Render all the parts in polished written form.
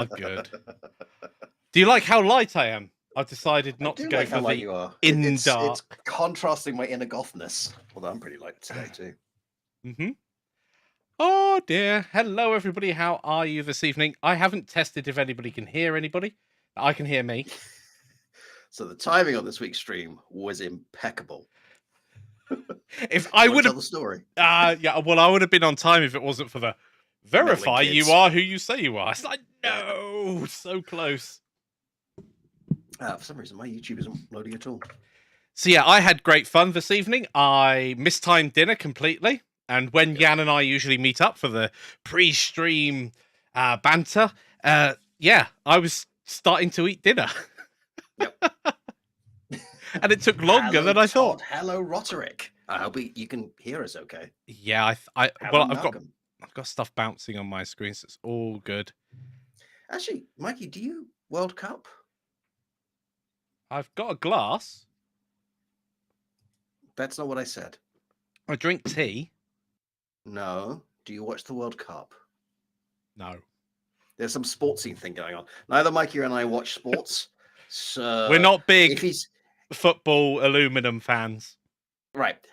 Good. Do you like how light I am? I've decided not to go for light the you are. in It's dark. contrasting my inner gothness. Although I'm pretty light today too. Mm-hmm. Oh dear. Hello everybody. How are you this evening? I haven't tested if anybody can hear anybody. I can hear me. So the timing on this week's stream was impeccable. If I would tell have the story. Yeah, well, I would have been on time if it wasn't for the verify you are who you say you are. It's like, no, so close. For some reason, my YouTube isn't loading at all. So yeah, I had great fun this evening. I mistimed dinner completely. And when Jan and I usually meet up for the pre-stream banter, yeah, I was starting to eat dinner. Yep. And it took longer than I thought. Hello, Roderick. I hope you can hear us okay. Yeah, I've got stuff bouncing on my screen, so it's all good. Actually, Mikey, do you World Cup? I've got a glass. That's not what I said. I drink tea. No. Do you watch the World Cup? No. There's some sportsy thing going on. Neither Mikey and I watch sports. So we're not big football aluminum fans. Right.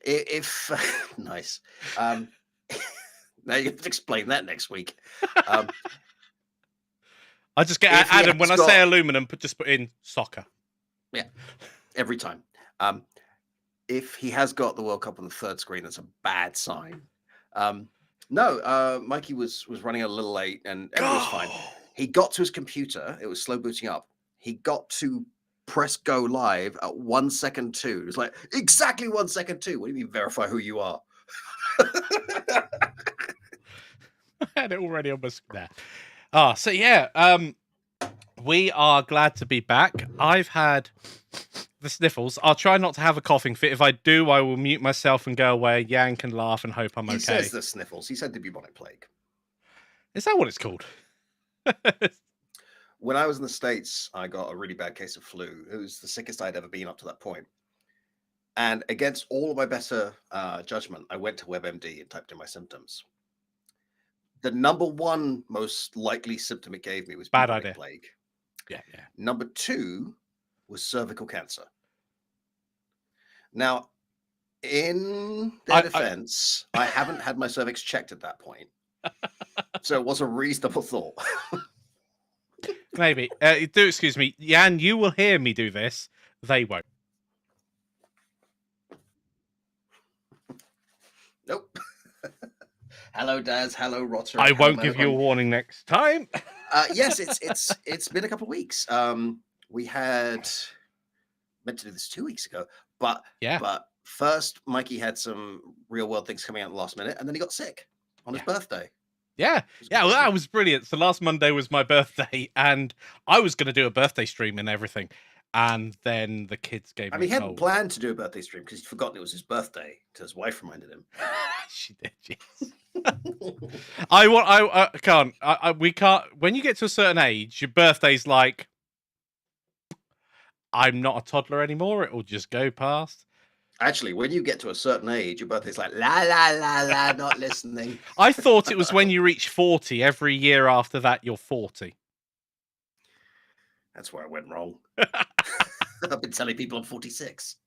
If nice. Now you have to explain that next week. I just get Adam when I say aluminum, just put in soccer. Yeah, every time. If he has got the World Cup on the third screen, that's a bad sign. No, Mikey was running a little late, and everything was fine. He got to his computer; it was slow booting up. He got to press go live at 1 second 2. It was like exactly 1 second 2. What do you mean verify who you are? I had it already on my screen there. So yeah, we are glad to be back. I've had the sniffles. I'll try not to have a coughing fit. If I do, I will mute myself and go away. Yang can laugh and hope I'm okay. He says the sniffles. He said the bubonic plague. Is that what it's called? When I was in the States, I got a really bad case of flu. It was the sickest I'd ever been up to that point. And against all of my better judgment, I went to WebMD and typed in my symptoms. The number one most likely symptom it gave me was bubonic plague. Yeah. Number 2 was cervical cancer. Now, in their defense, I haven't had my cervix checked at that point. So it was a reasonable thought. Maybe. Do excuse me. Jan, you will hear me do this. They won't. Nope. Hello, Daz. Hello, Rotter. I won't give you a warning next time. Yes, it's been a couple of weeks. We had meant to do this 2 weeks ago, but first Mikey had some real world things coming out at the last minute, and then he got sick on his birthday. Yeah, well, that was brilliant. So last Monday was my birthday, and I was going to do a birthday stream and everything, and then the kids gave me. He hadn't planned to do a birthday stream because he'd forgotten it was his birthday. So his wife reminded him. She did. Yes. We can't. When you get to a certain age, your birthday's like, I'm not a toddler anymore. It will just go past. Actually, when you get to a certain age, your birthday's like, la, la, la, la, not listening. I thought it was when you reach 40. Every year after that, you're 40. That's where I went wrong. I've been telling people I'm 46.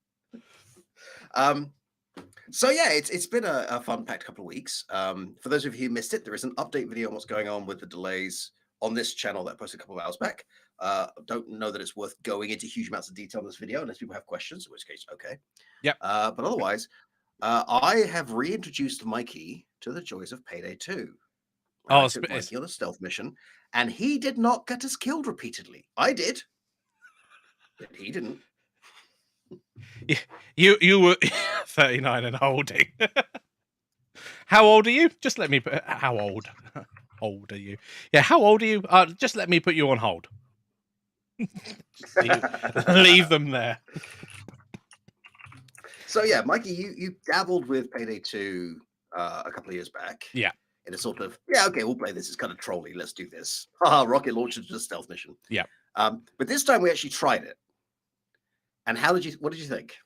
So yeah, it's been a fun-packed couple of weeks. For those of you who missed it, there is an update video on what's going on with the delays on this channel that I posted a couple of hours back. Don't know that it's worth going into huge amounts of detail in this video unless people have questions, in which case, okay. Yeah. But otherwise, I have reintroduced Mikey to the joys of Payday 2. I took Mikey on a stealth mission, and he did not get us killed repeatedly. I did, but he didn't. You were 39 and holding. How old are you? Just let me put. How old? Old are you? Yeah. How old are you? Just let me put you on hold. Leave them there. So yeah, Mikey, you dabbled with Payday 2 a couple of years back. Yeah. In a sort of okay, we'll play this. It's kind of trolly. Let's do this. Rocket launcher to a stealth mission. Yeah. But this time we actually tried it. And what did you think?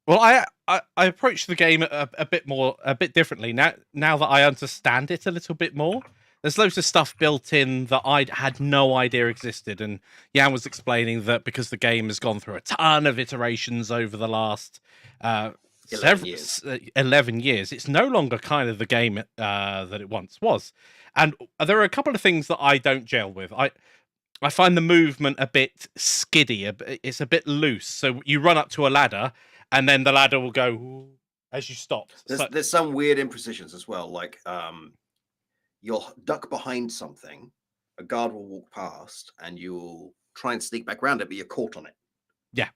Well, I approached the game a bit differently now that I understand it a little bit more. there's loads of stuff built in that I had no idea existed. And Jan was explaining that because the game has gone through a ton of iterations over the last 11 years. 11 years, it's no longer kind of the game that it once was. And there are a couple of things that I don't gel with. I find the movement a bit skiddy. It's a bit loose. So you run up to a ladder, and then the ladder will go as you stop. There's some weird imprecisions as well. Like you'll duck behind something, a guard will walk past, and you'll try and sneak back around it, but you're caught on it. Yeah.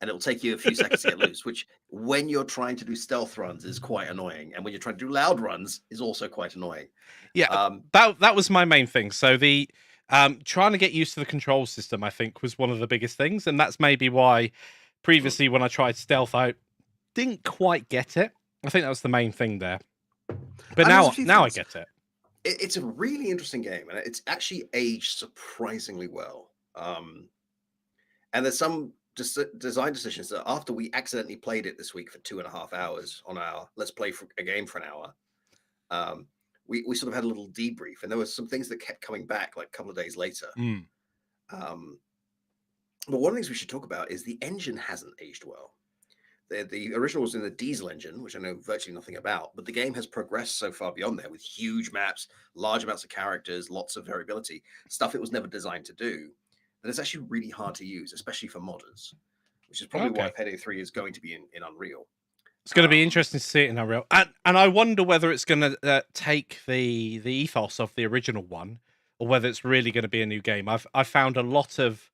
And it'll take you a few seconds to get loose, which when you're trying to do stealth runs is quite annoying. And when you're trying to do loud runs is also quite annoying. Yeah, that was my main thing. So the trying to get used to the control system, I think, was one of the biggest things, and that's maybe why previously when I tried stealth, I didn't quite get it. I think that was the main thing there. But now I get it. It's a really interesting game, and it's actually aged surprisingly well. And there's some design decisions that after we accidentally played it this week for 2.5 hours on our let's play for a game for an hour, we sort of had a little debrief, and there were some things that kept coming back like a couple of days later. But one of the things we should talk about is the engine hasn't aged well. The original was in the diesel engine, which I know virtually nothing about, but the game has progressed so far beyond there with huge maps, large amounts of characters, lots of variability, stuff it was never designed to do. And it's actually really hard to use, especially for modders, which is probably why Payday 3 is going to be in Unreal. It's going to be interesting to see it in Unreal. And I wonder whether it's going to take the ethos of the original one, or whether it's really going to be a new game. I've found a lot of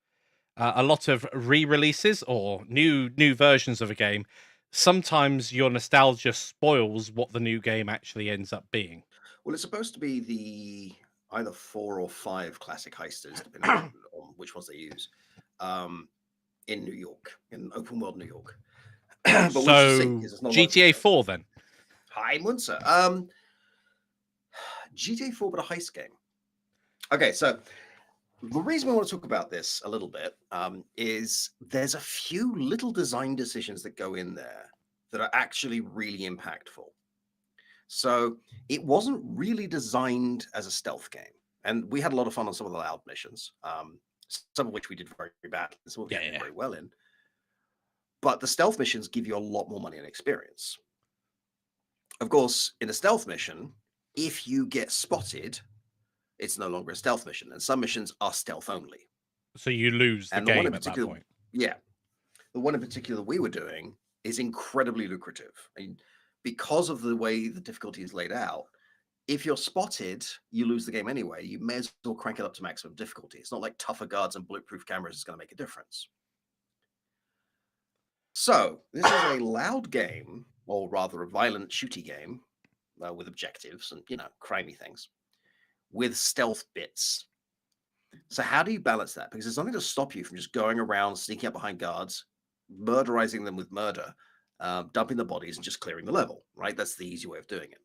re-releases or new versions of a game. Sometimes your nostalgia spoils what the new game actually ends up being. Well, it's supposed to be the either 4 or 5 classic heisters, depending on which ones they use, in New York, in open world New York. But so GTA 4 then? Hi, Munzer. GTA 4, but a heist game. Okay, so the reason we want to talk about this a little bit is there's a few little design decisions that go in there that are actually really impactful. So it wasn't really designed as a stealth game. And we had a lot of fun on some of the loud missions, some of which we did very badly, some of which we did very well in. But the stealth missions give you a lot more money and experience. Of course, in a stealth mission, if you get spotted, it's no longer a stealth mission. And some missions are stealth only. So you lose the game at that point. Yeah. The one in particular we were doing is incredibly lucrative. I mean, because of the way the difficulty is laid out, if you're spotted, you lose the game anyway. You may as well crank it up to maximum difficulty. It's not like tougher guards and bulletproof cameras is going to make a difference. So this is a loud game, or rather a violent shooty game with objectives and, crimey things with stealth bits. So how do you balance that? Because there's nothing to stop you from just going around, sneaking up behind guards, murderizing them with murder, dumping the bodies and just clearing the level, right? That's the easy way of doing it.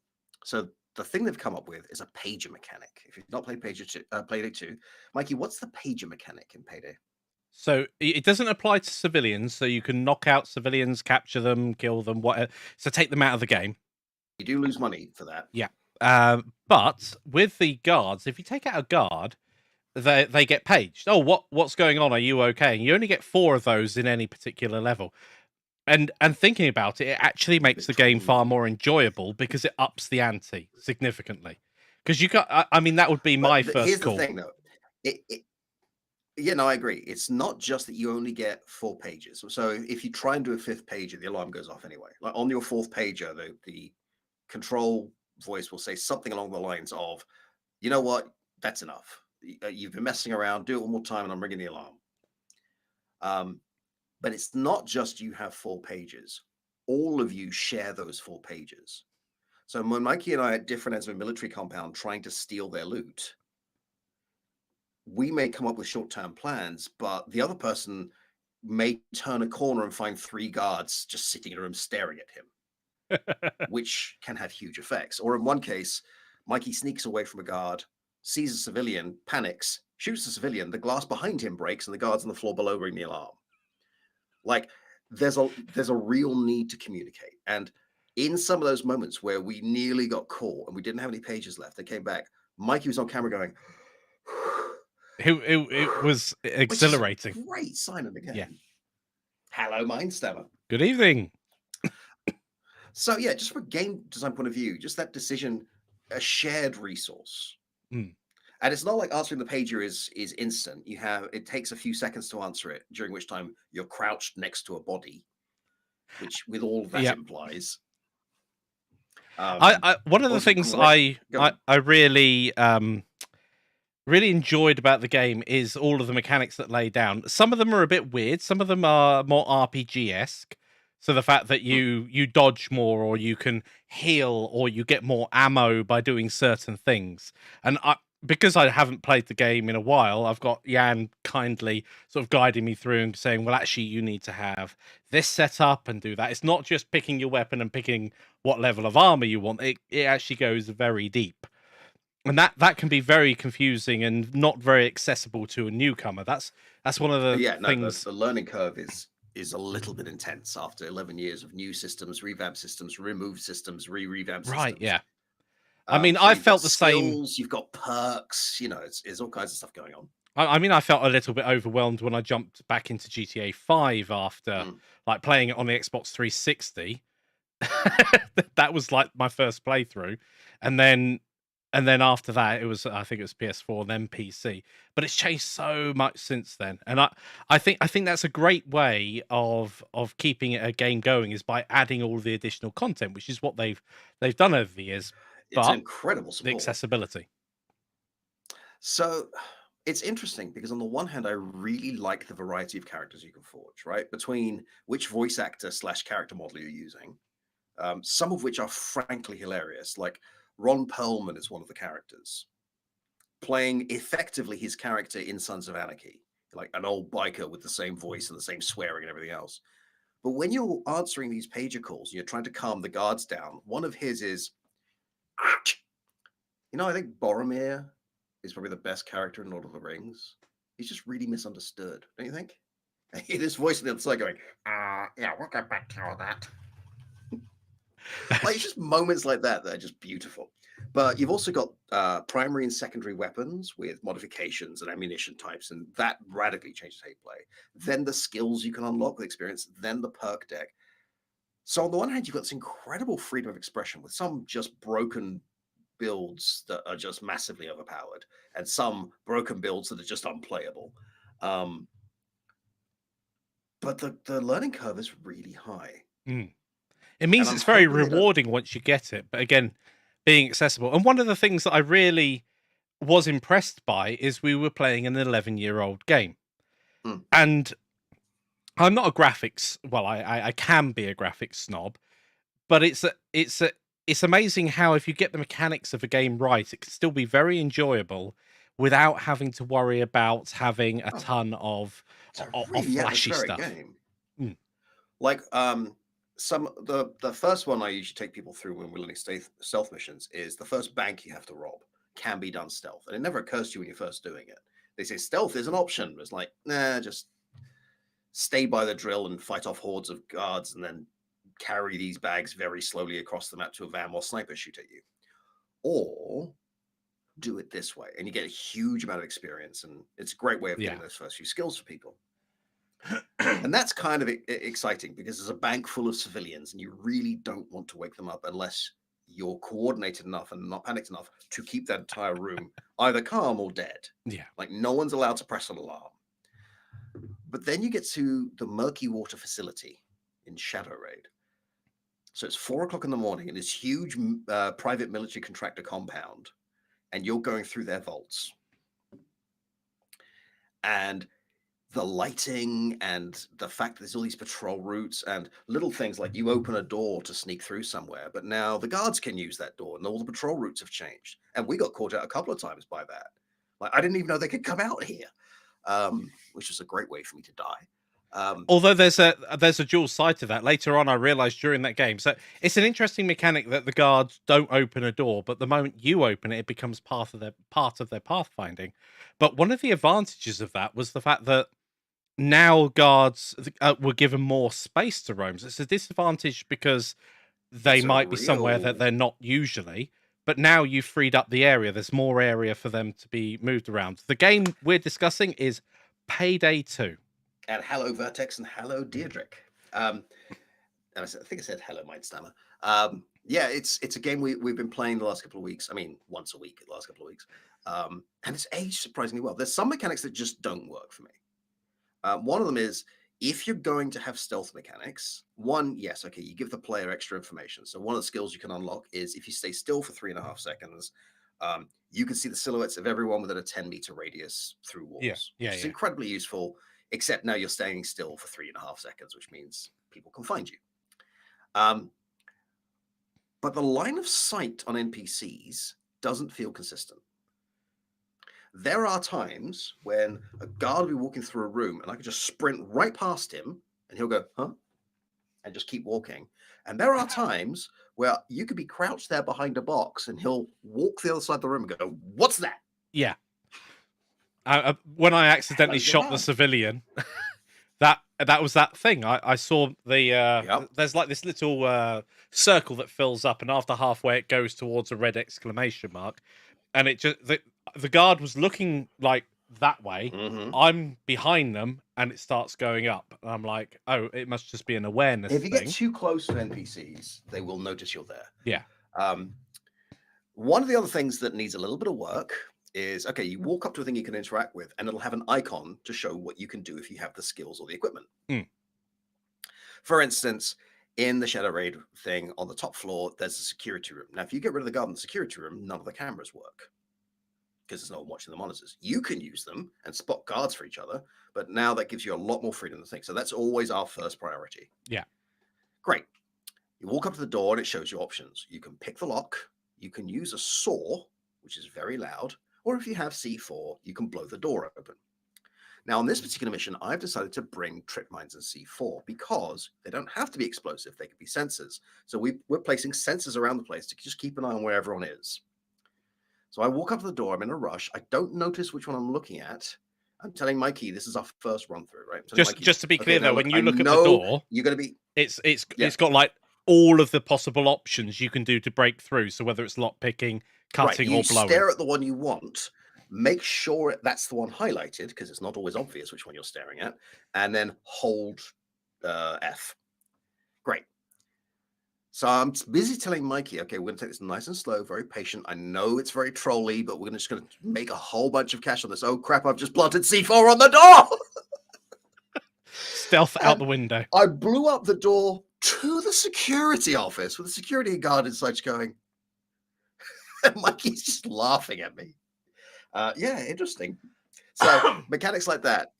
So the thing they've come up with is a pager mechanic. If you've not played Payday 2, Mikey, what's the pager mechanic in Payday? So it doesn't apply to civilians, so you can knock out civilians, capture them, kill them, whatever. So take them out of the game. You do lose money for that. Yeah. But with the guards, if you take out a guard, they get paged. Oh, what's going on? Are you okay? And you only get 4 of those in any particular level. And thinking about it, it actually makes the game far more enjoyable because it ups the ante significantly. Because you got, I mean, that would be my first call. Here's the thing, though. I agree. It's not just that you only get 4 pages. So if you try and do a 5th pager, the alarm goes off anyway. Like on your 4th pager, the control voice will say something along the lines of, you know what, that's enough. You've been messing around. Do it one more time, and I'm ringing the alarm. But it's not just you have 4 pages. All of you share those 4 pages. So when Mikey and I are at different ends of a military compound trying to steal their loot, we may come up with short-term plans, but the other person may turn a corner and find 3 guards just sitting in a room staring at him, which can have huge effects. Or in one case, Mikey sneaks away from a guard, sees a civilian, panics, shoots the civilian, the glass behind him breaks, and the guards on the floor below ring the alarm. Like, there's a real need to communicate. And in some of those moments where we nearly got caught and we didn't have any pages left, they came back, Mikey was on camera going, It was which is a exhilarating. great sign of the game. Yeah. Hello, Mindstemmer. Good evening. So yeah, just from a game design point of view, just that decision, a shared resource. Mm. And it's not like answering the pager is instant. It takes a few seconds to answer it, during which time you're crouched next to a body, which with all that Yep. implies. One of the things I really really enjoyed about the game is all of the mechanics that lay down. Some of them are a bit weird. Some of them are more RPG-esque. So the fact that you dodge more, or you can heal, or you get more ammo by doing certain things. And because I haven't played the game in a while, I've got Jan kindly sort of guiding me through and saying, well, actually, you need to have this set up and do that. It's not just picking your weapon and picking what level of armor you want. It actually goes very deep. And that can be very confusing and not very accessible to a newcomer. That's one of the things. The learning curve is a little bit intense after 11 years of new systems, revamp systems, remove systems, revamp systems. Right, yeah. I mean, I felt the same. You've got perks, it's all kinds of stuff going on. I mean, I felt a little bit overwhelmed when I jumped back into GTA 5 after like playing it on the Xbox 360. That was like my first playthrough. And then after that, I think it was PS4, then PC. But it's changed so much since then, and I think that's a great way of keeping a game going, is by adding all the additional content, which is what they've done over the years. It's incredible support. The accessibility. So it's interesting because on the one hand, I really like the variety of characters you can forge, right? Between which voice actor / character model you're using, some of which are frankly hilarious, like Ron Perlman is one of the characters, playing effectively his character in Sons of Anarchy, like an old biker with the same voice and the same swearing and everything else. But when you're answering these pager calls and you're trying to calm the guards down, one of his is, I think Boromir is probably the best character in Lord of the Rings. He's just really misunderstood, don't you think? I hear this voice on the other side going, yeah, we'll get back to all that. Like, it's just moments like that are just beautiful. But you've also got primary and secondary weapons with modifications and ammunition types, and that radically changes how you play. Then the skills you can unlock with experience, then the perk deck. So on the one hand, you've got this incredible freedom of expression with some just broken builds that are just massively overpowered, and some broken builds that are just unplayable. But the learning curve is really high. It means it's very rewarding once you get it. But again, being accessible. And one of the things that I really was impressed by is we were playing an 11-year-old game. And I'm not a graphics. Well, I can be a graphics snob, but it's amazing how if you get the mechanics of a game right, it can still be very enjoyable without having to worry about having a ton of flashy stuff. Game. Like the first one I usually take people through when we're learning stealth missions is the first bank you have to rob can be done stealth, and it never occurs to you when you're first doing it. They say stealth is an option. It's like, nah, just stay by the drill and fight off hordes of guards, and then carry these bags very slowly across the map to a van while snipers shoot at you, or do it this way, and you get a huge amount of experience, and it's a great way of getting those first few skills for people. And that's kind of exciting because there's a bank full of civilians and you really don't want to wake them up unless you're coordinated enough and not panicked enough to keep that entire room either calm or dead. Yeah. Like no one's allowed to press an alarm. But then you get to the Murky Water facility in Shadow Raid. So it's 4 o'clock in the morning in this huge private military contractor compound, and you're going through their vaults. And the lighting and the fact that there's all these patrol routes and little things like you open a door to sneak through somewhere, but now the guards can use that door and all the patrol routes have changed. And we got caught out a couple of times by that. Like, I didn't even know they could come out here, which was a great way for me to die. Although there's a dual side to that. Later on, I realized during that game. So it's an interesting mechanic that the guards don't open a door, but the moment you open it, it becomes part of their pathfinding. But one of the advantages of that was the fact that now guards were given more space to roam. So it's a disadvantage because they might be somewhere that they're not usually, but now you've freed up the area. There's more area for them to be moved around. The game we're discussing is Payday 2. And hello, Vertex, and hello, Deirdrick. And I think I said hello, Mindstammer. Yeah, it's a game we've been playing the last couple of weeks. I mean, once a week the last couple of weeks. And it's aged surprisingly well. There's some mechanics that just don't work for me. One of them is, if you're going to have stealth mechanics, yes, okay, you give the player extra information. So one of the skills you can unlock is if you stay still for 3.5 seconds, you can see the silhouettes of everyone within a 10-meter radius through walls. It's incredibly useful, except now you're staying still for 3.5 seconds, which means people can find you. But the line of sight on NPCs doesn't feel consistent. There are times when a guard will be walking through a room and I could just sprint right past him and he'll go, huh? And just keep walking. And there are times where you could be crouched there behind a box and he'll walk the other side of the room and go, what's that? Yeah. When I accidentally shot the civilian, that was that thing. I saw the there's like this little circle that fills up, and after halfway it goes towards a red exclamation mark, and it just the guard was looking like that way. I'm behind them, and it starts going up. And I'm like, oh, it must just be an awareness If you thing. get too close to NPCs, they will notice you're there. Yeah. One of the other things that needs a little bit of work is, okay, you walk up to a thing you can interact with, and it'll have an icon to show what you can do if you have the skills or the equipment. For instance, in the Shadow Raid thing on the top floor, there's a security room. Now, if you get rid of the guard in the security room, none of the cameras work because there's no one watching the monitors. You can use them and spot guards for each other, but now that gives you a lot more freedom to think. So that's always our first priority. Yeah. Great. You walk up to the door and it shows you options. You can pick the lock. You can use a saw, which is very loud. Or if you have C4, you can blow the door open. Now, on this particular mission, I've decided to bring trip mines and C4 because they don't have to be explosive. They can be sensors. So we're placing sensors around the place to just keep an eye on where everyone is. So I walk up to the door. I'm in a rush. I don't notice which one I'm looking at. I'm telling Mikey, this is our first run through, right? Just to be clear, though, when you look at the door, you're going to be... It's got like all of the possible options you can do to break through. So whether it's lock picking, cutting, or blowing. You stare at the one you want. Make sure that's the one highlighted because it's not always obvious which one you're staring at, and then hold F. Great. So I'm busy telling Mikey, okay, we're going to take this nice and slow, very patient. I know it's very trolly, but we're just going to make a whole bunch of cash on this. Oh, crap, I've just planted C4 on the door. Stealth out the window. I blew up the door to the security office with a security guard inside just going, and Mikey's just laughing at me. Yeah, interesting. So mechanics like that,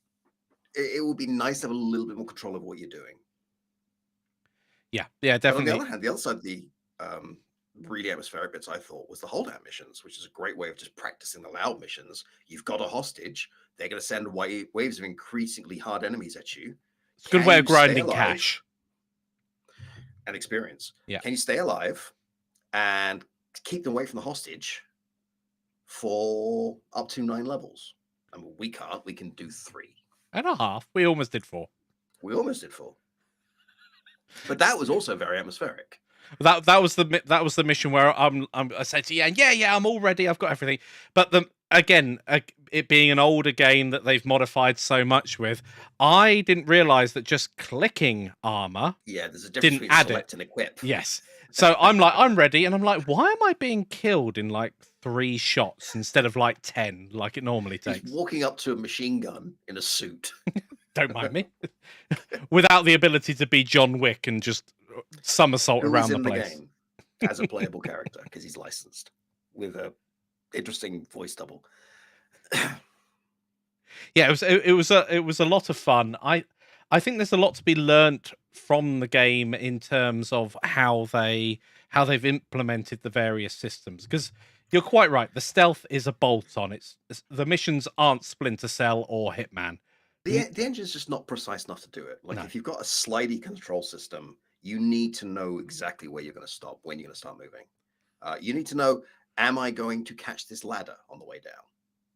it would be nice to have a little bit more control over what you're doing. Yeah, definitely. But on the other hand, the other side of the really atmospheric bits, I thought, was the holdout missions, which is a great way of just practicing the loud missions. You've got a hostage. They're going to send waves of increasingly hard enemies at you. It's a good way of grinding cash. And experience. Yeah. Can you stay alive and keep them away from the hostage for up to 9 levels? I mean, we can't. We can do 3.5. We almost did 4. We almost did 4. But that was also very atmospheric. That was the mission where I said to you, yeah, I'm all ready. I've got everything. But it being an older game that they've modified so much with, I didn't realize that just clicking armor, there's a difference between select and equip. Yes. So I'm like, I'm ready, and I'm like, why am I being killed in like 3 shots instead of like 10, like it normally takes? He's walking up to a machine gun in a suit. Don't mind me. Without the ability to be John Wick and just somersault around the place. Game as a playable character because he's licensed with a interesting voice double. Yeah, it was a lot of fun. I think there's a lot to be learnt from the game in terms of how they've implemented the various systems, because you're quite right. The stealth is a bolt-on. It's the missions aren't Splinter Cell or Hitman. The engine's just not precise enough to do it. Like, if you've got a slidey control system, you need to know exactly where you're going to stop, when you're going to start moving. You need to know, am I going to catch this ladder on the way down?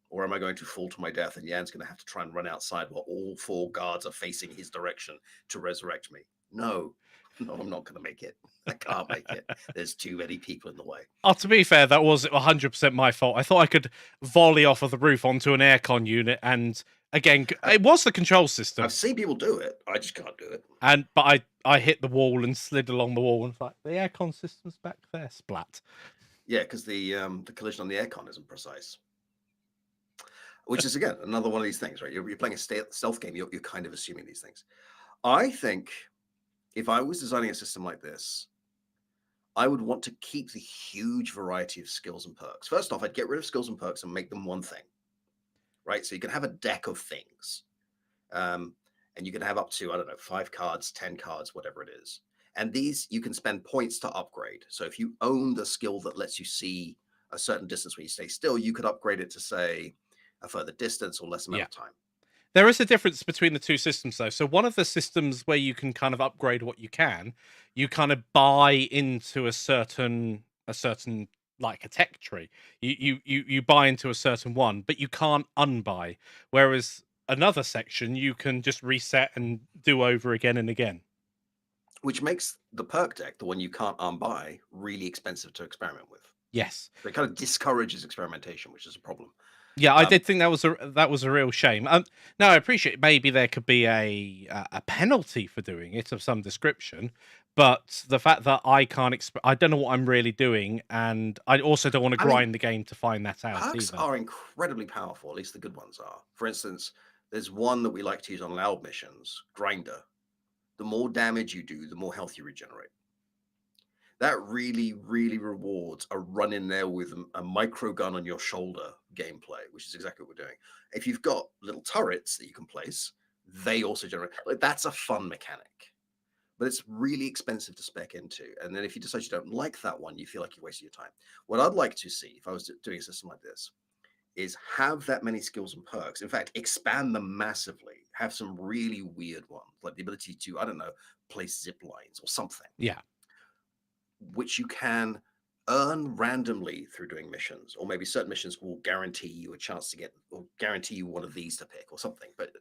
Or am I going to fall to my death and Jan's going to have to try and run outside while all 4 guards are facing his direction to resurrect me? No. No, I'm not going to make it. I can't make it. There's too many people in the way. Oh, to be fair, that was 100% my fault. I thought I could volley off of the roof onto an aircon unit, and again, it was the control system. I've seen people do it. I just can't do it. But I hit the wall and slid along the wall, and it's like the aircon system's back there, splat. Yeah, because the collision on the aircon isn't precise. Which is again another one of these things, right? You're playing a stealth game. You're kind of assuming these things. I think if I was designing a system like this, I would want to keep the huge variety of skills and perks. First off, I'd get rid of skills and perks and make them one thing, right? So you can have a deck of things, and you can have up to, I don't know, 5 cards, 10 cards, whatever it is. And these you can spend points to upgrade. So if you own the skill that lets you see a certain distance when you stay still, you could upgrade it to, say, a further distance or less amount of time. There is a difference between the two systems, though. So one of the systems where you can kind of upgrade what you can, you kind of buy into a certain like a tech tree. You buy into a certain one, but you can't unbuy. Whereas another section you can just reset and do over again and again. Which makes the perk deck, the one you can't unbuy, really expensive to experiment with. Yes. So it kind of discourages experimentation, which is a problem. Yeah, I did think that was a real shame. No, I appreciate maybe there could be a penalty for doing it of some description, but the fact that I can't I don't know what I'm really doing, and I also don't want to grind the game to find that out. Perks are incredibly powerful, at least the good ones are. For instance, there's one that we like to use on loud missions, Grinder. The more damage you do, the more health you regenerate. That really, really rewards a run in there with a micro gun on your shoulder gameplay, which is exactly what we're doing. If you've got little turrets that you can place, they also generate. Like, that's a fun mechanic, but it's really expensive to spec into. And then if you decide you don't like that one, you feel like you're wasting your time. What I'd like to see if I was doing a system like this is have that many skills and perks. In fact, expand them massively. Have some really weird ones, like the ability to, I don't know, place zip lines or something. Yeah. Which you can earn randomly through doing missions, or maybe certain missions will guarantee you a chance to get, or guarantee you one of these to pick or something. But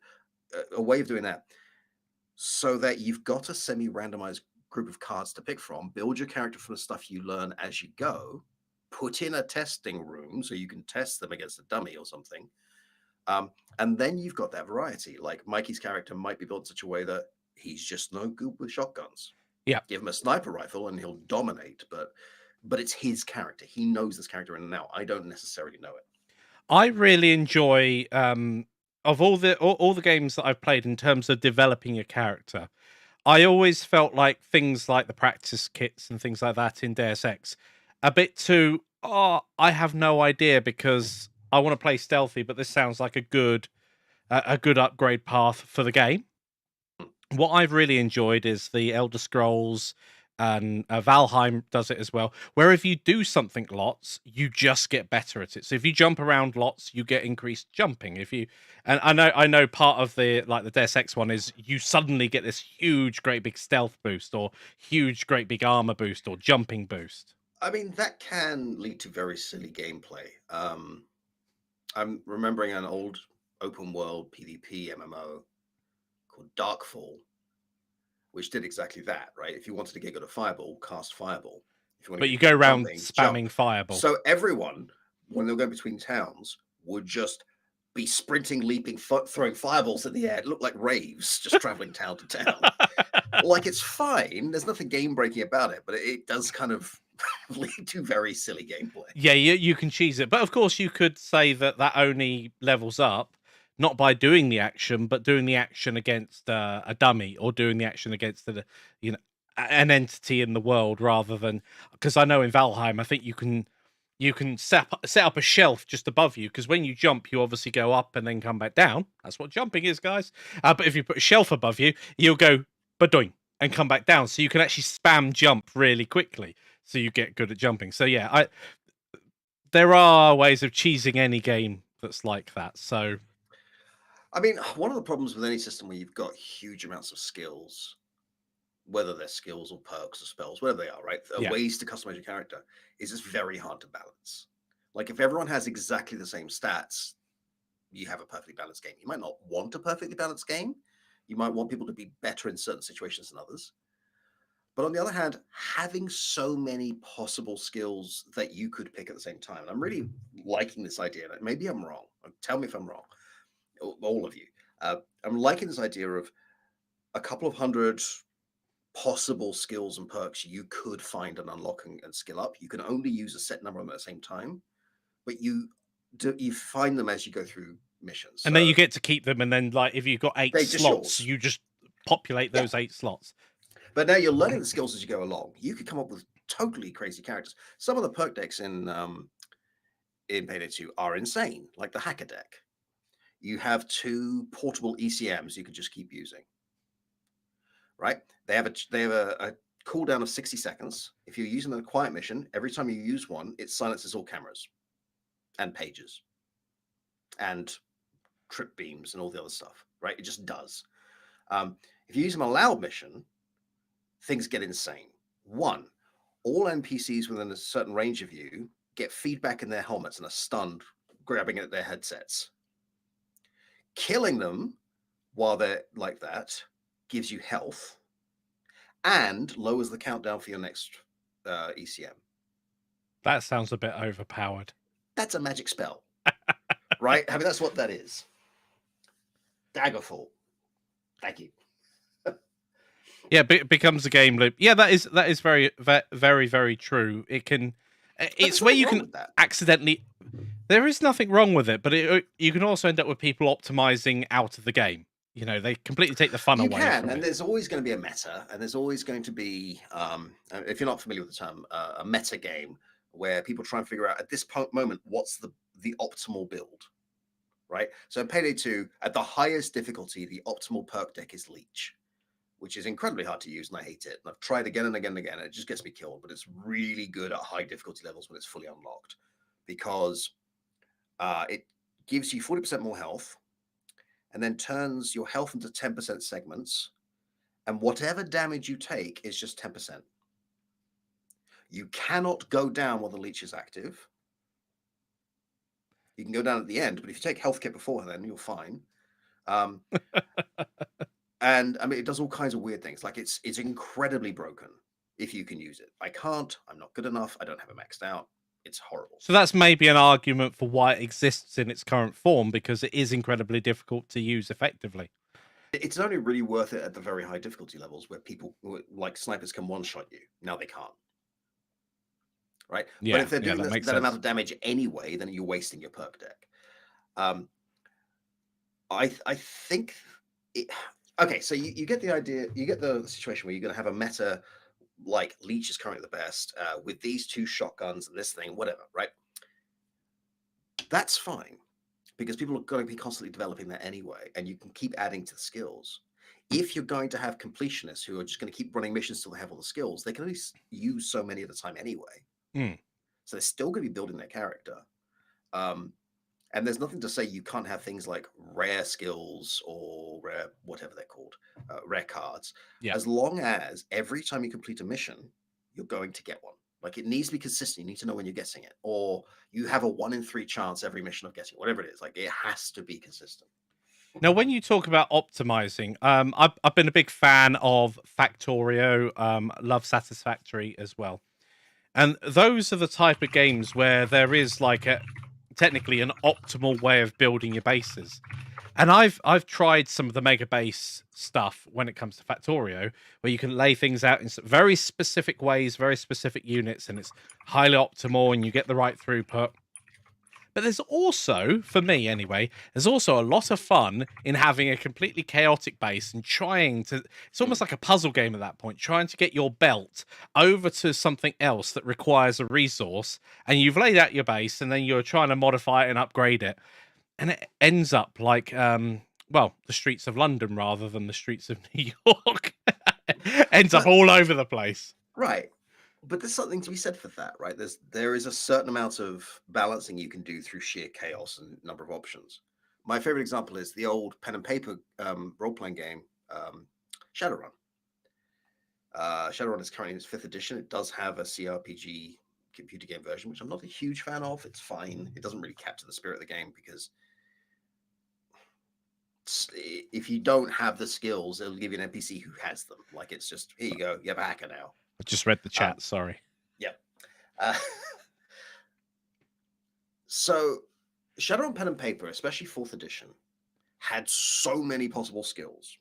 a way of doing that so that you've got a semi-randomized group of cards to pick from, build your character from the stuff you learn as you go, put in a testing room so you can test them against a dummy or something. And then you've got that variety. Like Mikey's character might be built in such a way that he's just no good with shotguns. Yeah. Give him a sniper rifle and he'll dominate, but it's his character. He knows this character in and out. I don't necessarily know it. I really enjoy of all the games that I've played in terms of developing a character. I always felt like things like the practice kits and things like that in Deus Ex a bit too, I have no idea because I want to play stealthy, but this sounds like a good upgrade path for the game. What I've really enjoyed is the Elder Scrolls, and Valheim does it as well, where if you do something lots, you just get better at it. So if you jump around lots, you get increased jumping. And I know part of the Deus Ex one is you suddenly get this huge, great big stealth boost, or huge, great big armor boost, or jumping boost. I mean, that can lead to very silly gameplay. I'm remembering an old open world PvP MMO called Darkfall, which did exactly that, right? If you wanted to get good at Fireball, cast Fireball. But you go around spamming Fireball. So everyone, when they were going between towns, would just be sprinting, leaping, throwing fireballs in the air. It looked like raves, just traveling town to town. Like, it's fine. There's nothing game-breaking about it, but it does kind of lead to very silly gameplay. Yeah, you can cheese it. But of course, you could say that only levels up not by doing the action, but doing the action against a dummy, or doing the action against an entity in the world, rather than, because I know in Valheim, I think you can set up a shelf just above you, because when you jump, you obviously go up and then come back down. That's what jumping is, guys. But if you put a shelf above you, you'll go badoing and come back down, so you can actually spam jump really quickly, so you get good at jumping. So yeah, there are ways of cheesing any game that's like that. So. I mean, one of the problems with any system where you've got huge amounts of skills, whether they're skills or perks or spells, whatever they are, right? Ways to customize your character, is it's very hard to balance. Like, if everyone has exactly the same stats, you have a perfectly balanced game. You might not want a perfectly balanced game. You might want people to be better in certain situations than others. But on the other hand, having so many possible skills that you could pick at the same time, and I'm really liking this idea. Maybe I'm wrong. Tell me if I'm wrong, all of you. I'm liking this idea of a couple of hundred possible skills and perks you could find and unlock and skill up. You can only use a set number of them at the same time, but you find them as you go through missions. And then you get to keep them, and then like if you've got 8 slots, you just populate those 8 slots. But now you're learning the skills as you go along. You could come up with totally crazy characters. Some of the perk decks in Payday 2 are insane, like the hacker deck. You have 2 portable ECMs you can just keep using. Right? They have a cooldown of 60 seconds. If you're using them in a quiet mission, every time you use one, it silences all cameras and pages and trip beams and all the other stuff. Right? It just does. If you use them in a loud mission, things get insane. 1, all NPCs within a certain range of you get feedback in their helmets and are stunned, grabbing at their headsets. Killing them while they're like that gives you health and lowers the countdown for your next ECM. That sounds a bit overpowered. That's a magic spell, right? I mean, that's what that is. Daggerfall. Thank you. Yeah, it becomes a game loop. Yeah, that is very, very, very true. It can, it's where you can accidentally. There is nothing wrong with it, but you can also end up with people optimizing out of the game. You know, they completely take the fun away. You can, and there's always going to be a meta, and there's always going to be, if you're not familiar with the term, a meta game where people try and figure out at this moment what's the optimal build, right? So in Payday 2, at the highest difficulty, the optimal perk deck is Leech, which is incredibly hard to use, and I hate it. And I've tried again and again and again, and it just gets me killed. But it's really good at high difficulty levels when it's fully unlocked, because it gives you 40% more health, and then turns your health into 10% segments, and whatever damage you take is just 10%. You cannot go down while the leech is active. You can go down at the end, but if you take health kit before then, you're fine. And I mean, it does all kinds of weird things. Like it's incredibly broken if you can use it. I can't. I'm not good enough. I don't have it maxed out. It's horrible. So that's maybe an argument for why it exists in its current form, because it is incredibly difficult to use effectively. It's only really worth it at the very high difficulty levels where people like snipers can one-shot you. Now they can't. Right? Yeah, but if they're doing that amount of damage anyway, then you're wasting your perk deck. I think it, okay, so you get the idea, you get the situation where you're going to have a meta like Leech is currently the best with these 2 shotguns and this thing, whatever, right? That's fine, because people are going to be constantly developing that anyway, and you can keep adding to the skills. If you're going to have completionists who are just going to keep running missions till they have all the skills, they can only use so many at a time anyway. So they're still going to be building their character. And there's nothing to say you can't have things like rare skills or rare, whatever they're called, rare cards. Yeah. As long as every time you complete a mission, you're going to get one. Like it needs to be consistent. You need to know when you're getting it. Or you have a 1 in 3 chance every mission of getting it, whatever it is. Like it has to be consistent. Now, when you talk about optimizing, I've been a big fan of Factorio, love Satisfactory as well. And those are the type of games where there is like technically an optimal way of building your bases. And I've tried some of the mega base stuff when it comes to Factorio, where you can lay things out in very specific ways, very specific units, and it's highly optimal and you get the right throughput. But there's also, for me anyway, there's also a lot of fun in having a completely chaotic base and trying to, it's almost like a puzzle game at that point, trying to get your belt over to something else that requires a resource, and you've laid out your base and then you're trying to modify it and upgrade it. And it ends up like, well, the streets of London rather than the streets of New York. Ends up all over the place. Right. But there's something to be said for that, right? There is a certain amount of balancing you can do through sheer chaos and number of options. My favorite example is the old pen and paper role-playing game, Shadowrun. Shadowrun is currently in its 5th edition. It does have a CRPG computer game version, which I'm not a huge fan of. It's fine. It doesn't really capture the spirit of the game because if you don't have the skills, it'll give you an NPC who has them. Like it's just here you go, you have a hacker now. I just read the chat. Sorry. Yeah. So Shadow on Pen and Paper, especially 4th edition, had so many possible skills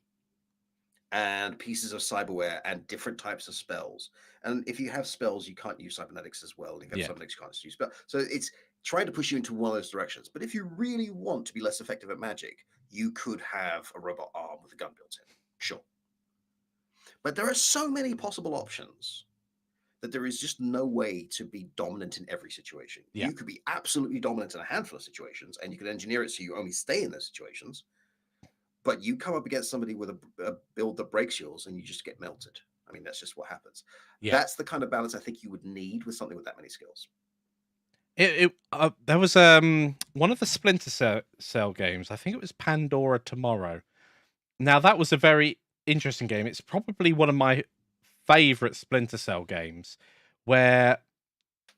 and pieces of cyberware and different types of spells. And if you have spells, you can't use cybernetics as well. If you have cybernetics, you can't use spells. So it's trying to push you into one of those directions. But if you really want to be less effective at magic, you could have a robot arm with a gun built in. Sure. But there are so many possible options that there is just no way to be dominant in every situation. Yeah. You could be absolutely dominant in a handful of situations, and you could engineer it so you only stay in those situations. But you come up against somebody with a build that breaks yours, and you just get melted. I mean, that's just what happens. Yeah. That's the kind of balance I think you would need with something with that many skills. There was one of the Splinter Cell games. I think it was Pandora Tomorrow. Now that was a very interesting game. It's probably one of my favorite Splinter Cell games, where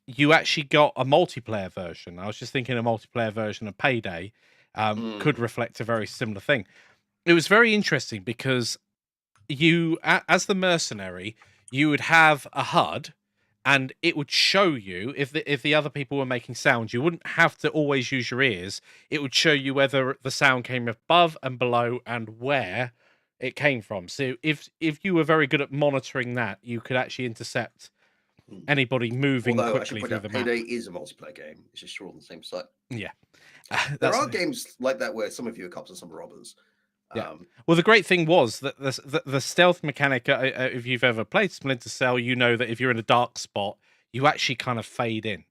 you actually got a multiplayer version. I was just thinking a multiplayer version of Payday could reflect a very similar thing. It was very interesting because you, as the mercenary, you would have a HUD, and it would show you if the other people were making sounds. You wouldn't have to always use your ears. It would show you whether the sound came above and below and where it came from. So if you were very good at monitoring that, you could actually intercept anybody moving quickly through the map. Payday is a multiplayer game. It's just all on the same site. Yeah. There are games like that where some of you are cops and some are robbers. Yeah. Well, the great thing was that the stealth mechanic, if you've ever played Splinter Cell, you know that if you're in a dark spot, you actually kind of fade in.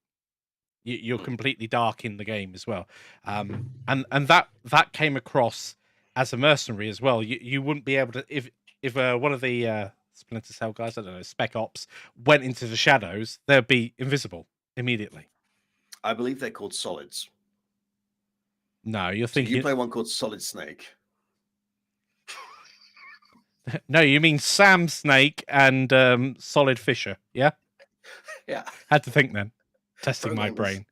You're completely dark in the game as well. And that came across as a mercenary as well. You wouldn't be able to, if one of the Splinter Cell guys, I don't know, Spec Ops, went into the shadows, they'd be invisible immediately. I believe they're called solids. No, you're thinking... You play one called Solid Snake. No, you mean Sam Snake and Solid Fisher, yeah? Yeah. Had to think then. Testing my brain.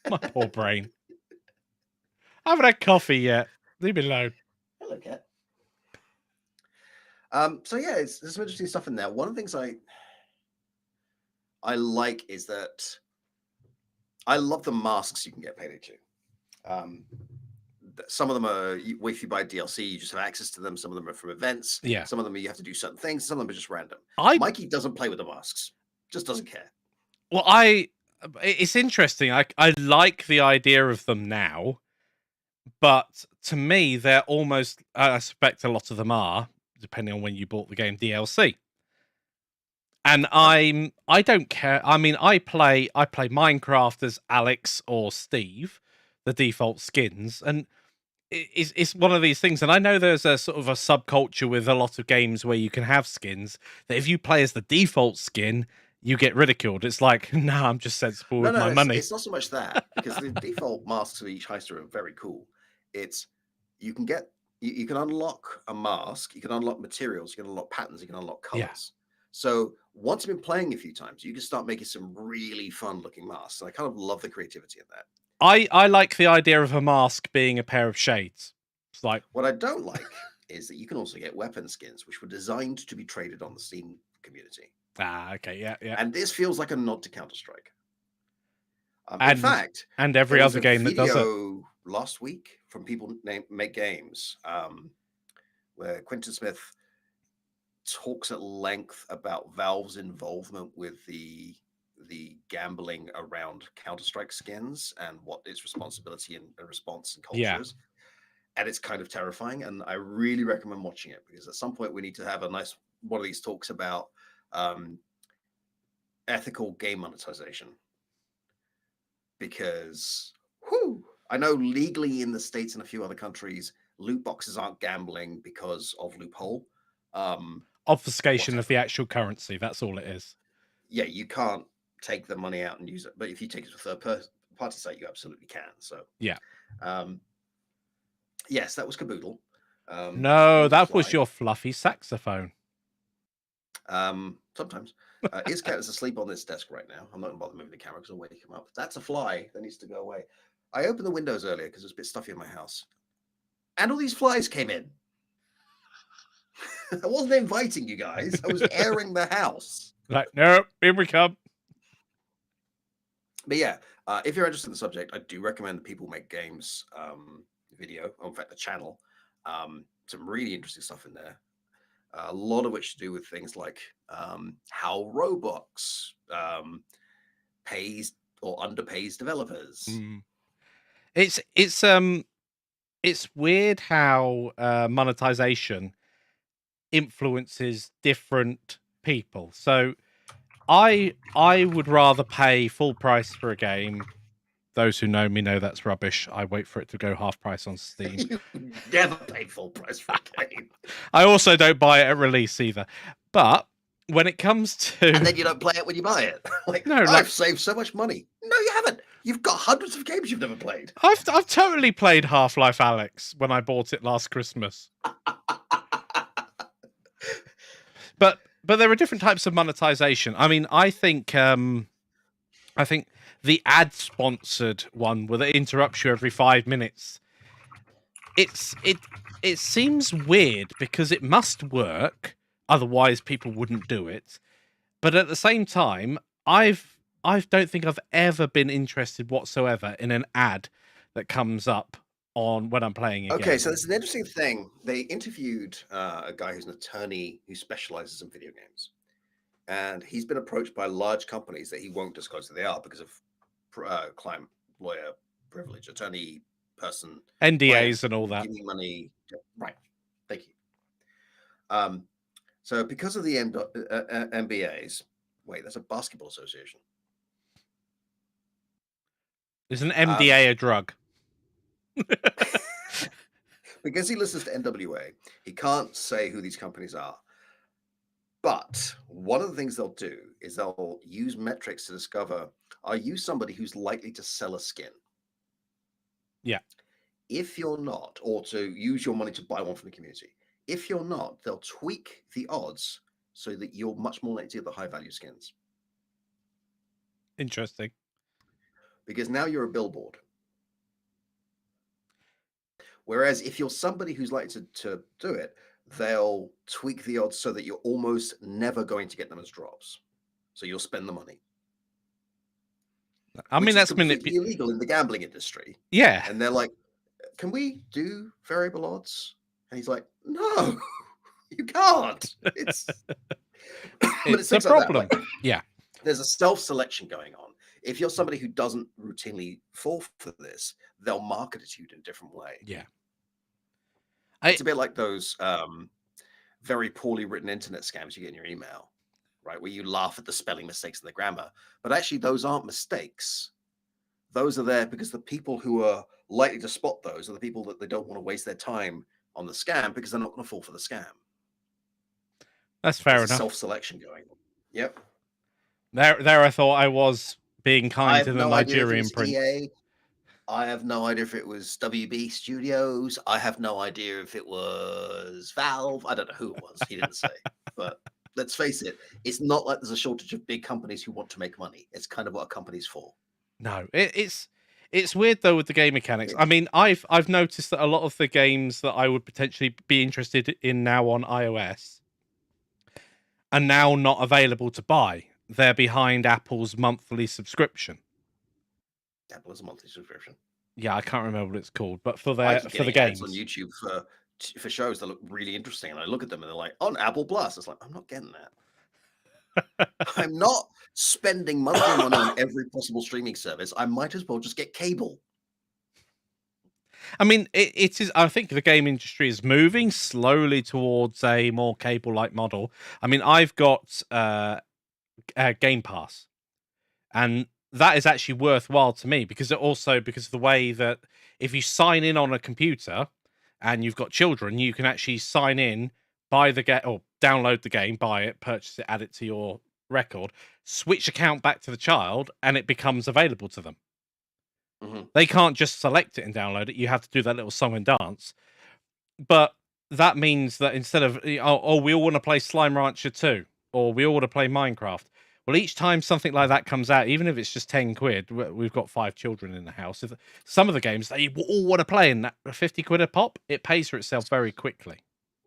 My poor brain. I haven't had coffee yet. Leave me alone. Hello, cat. So yeah, there's some interesting stuff in there. One of the things I like is that I love the masks you can get paid into. Some of them are, if you buy DLC, you just have access to them. Some of them are from events. Yeah. Some of them you have to do certain things. Some of them are just random. Mikey doesn't play with the masks. Just doesn't care. Well, it's interesting. I like the idea of them now, but to me, they're almost, I suspect a lot of them are, depending on when you bought the game, DLC. And I don't care. I mean, I play Minecraft as Alex or Steve, the default skins, and it's one of these things. And I know there's a sort of a subculture with a lot of games where you can have skins that if you play as the default skin, you get ridiculed. It's like, no, I'm just sensible with my money. It's not so much that, because the default masks of each heister are very cool. It's you can unlock a mask, you can unlock materials, you can unlock patterns, you can unlock colors. Yeah. So once you've been playing a few times, you can start making some really fun looking masks. And I kind of love the creativity in that. I like the idea of a mask being a pair of shades. It's like, what I don't like is that you can also get weapon skins, which were designed to be traded on the Steam community. Okay, yeah. And this feels like a nod to Counter-Strike. In fact, and every other game that does it. Last week from people make games, where Quentin Smith talks at length about Valve's involvement with the gambling around Counter-Strike skins and what its responsibility and response and culture is. And it's kind of terrifying. And I really recommend watching it, because at some point we need to have a nice one of these talks about ethical game monetization. Because I know legally in the States and a few other countries, loot boxes aren't gambling because of loophole. Obfuscation of the actual currency. That's all it is. Yeah, you can't take the money out and use it. But if you take it to a third-party site, you absolutely can. So yeah. Yes, that was Caboodle. No, that was your fluffy saxophone. Sometimes. His cat is asleep on this desk right now. I'm not going to bother moving the camera because I'll wake him up. That's a fly that needs to go away. I opened the windows earlier because it was a bit stuffy in my house. And all these flies came in. I wasn't inviting you guys. I was airing the house. Like, no, here we come. But yeah, if you're interested in the subject, I do recommend that people make games video. Or in fact, the channel. Some really interesting stuff in there. A lot of which to do with things like how Roblox pays or underpays developers. It's weird how monetization influences different people. So I would rather pay full price for a game. Those who know me know that's rubbish. I wait for it to go half price on Steam. You never pay full price for a game. I also don't buy it at release either. But when it comes to... And then you don't play it when you buy it. Like, No, I've saved so much money. No, you haven't. You've got hundreds of games you've never played. I've totally played Half-Life Alyx when I bought it last Christmas. But there are different types of monetization. I mean, I think the ad-sponsored one where it interrupts you every 5 minutes, it seems weird because it must work, otherwise people wouldn't do it. But at the same time, I don't think I've ever been interested whatsoever in an ad that comes up on when I'm playing a game. Okay, so it's an interesting thing. They interviewed a guy who's an attorney who specializes in video games. And he's been approached by large companies that he won't disclose who they are because of client, lawyer privilege, attorney, person, NDAs and all that. Give me money. Right. Thank you. So because of the MBAs, wait, that's a basketball association. Is an MDA a drug? Because he listens to NWA, he can't say who these companies are. But one of the things they'll do is they'll use metrics to discover, are you somebody who's likely to sell a skin? Yeah. If you're not, or to use your money to buy one from the community, if you're not, they'll tweak the odds so that you're much more likely to get the high value skins. Interesting. Because now you're a billboard. Whereas if you're somebody who's likely to do it, they'll tweak the odds so that you're almost never going to get them as drops. So you'll spend the money. I mean, that's completely illegal in the gambling industry. Yeah. And they're like, can we do variable odds? And he's like, no, you can't. It's it's a problem. Like, yeah. There's a self-selection going on. If you're somebody who doesn't routinely fall for this, they'll market it to you in a different way. Yeah. It's a bit like those very poorly written internet scams you get in your email, right? Where you laugh at the spelling mistakes and the grammar. But actually, those aren't mistakes. Those are there because the people who are likely to spot those are the people that they don't want to waste their time on the scam because they're not going to fall for the scam. That's fair enough. Self-selection going on. Yep. There I thought I was being kind to the Nigerian prince. EA. I have no idea if it was WB Studios. I have no idea if it was Valve. I don't know who it was. He didn't say. But let's face it, it's not like there's a shortage of big companies who want to make money. It's kind of what a company's for. No, it's weird though with the game mechanics. I mean, I've noticed that a lot of the games that I would potentially be interested in now on iOS are now not available to buy. They're behind Apple's monthly subscription. Apple has a monthly subscription. Yeah, I can't remember what it's called, but for the games on YouTube for shows that look really interesting, and I look at them and they're like on Apple Plus. It's like I'm not getting that. I'm not spending monthly money on every possible streaming service. I might as well just get cable. I mean, it is. I think the game industry is moving slowly towards a more cable-like model. I mean, I've got Game Pass, and that is actually worthwhile to me because because of the way that if you sign in on a computer and you've got children, you can actually sign in, buy the game or download the game, buy it, purchase it, add it to your record, switch account back to the child, and it becomes available to them. Mm-hmm. They can't just select it and download it. You have to do that little song and dance. But that means that instead of, we all want to play Slime Rancher 2, or we all want to play Minecraft. Well, each time something like that comes out, even if it's just 10 quid, we've got 5 children in the house. If some of the games they all want to play in that 50 quid a pop, it pays for itself very quickly.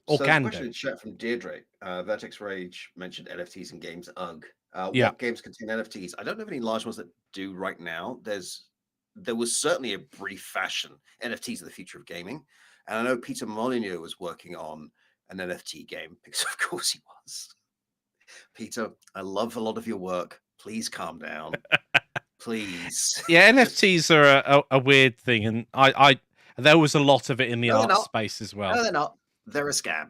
Or So there's a can do. question in chat from Deirdre. Vertex Rage mentioned NFTs in games. Ugh. Yeah. What games contain NFTs? I don't know of any large ones that do right now. There was certainly a brief fashion. NFTs are the future of gaming. And I know Peter Molyneux was working on an NFT game because of course he was. Peter, I love a lot of your work. Please calm down. Please. Yeah, NFTs are a weird thing, and I there was a lot of it in the No, they're art not. space as well. No, they're not. They're a scam.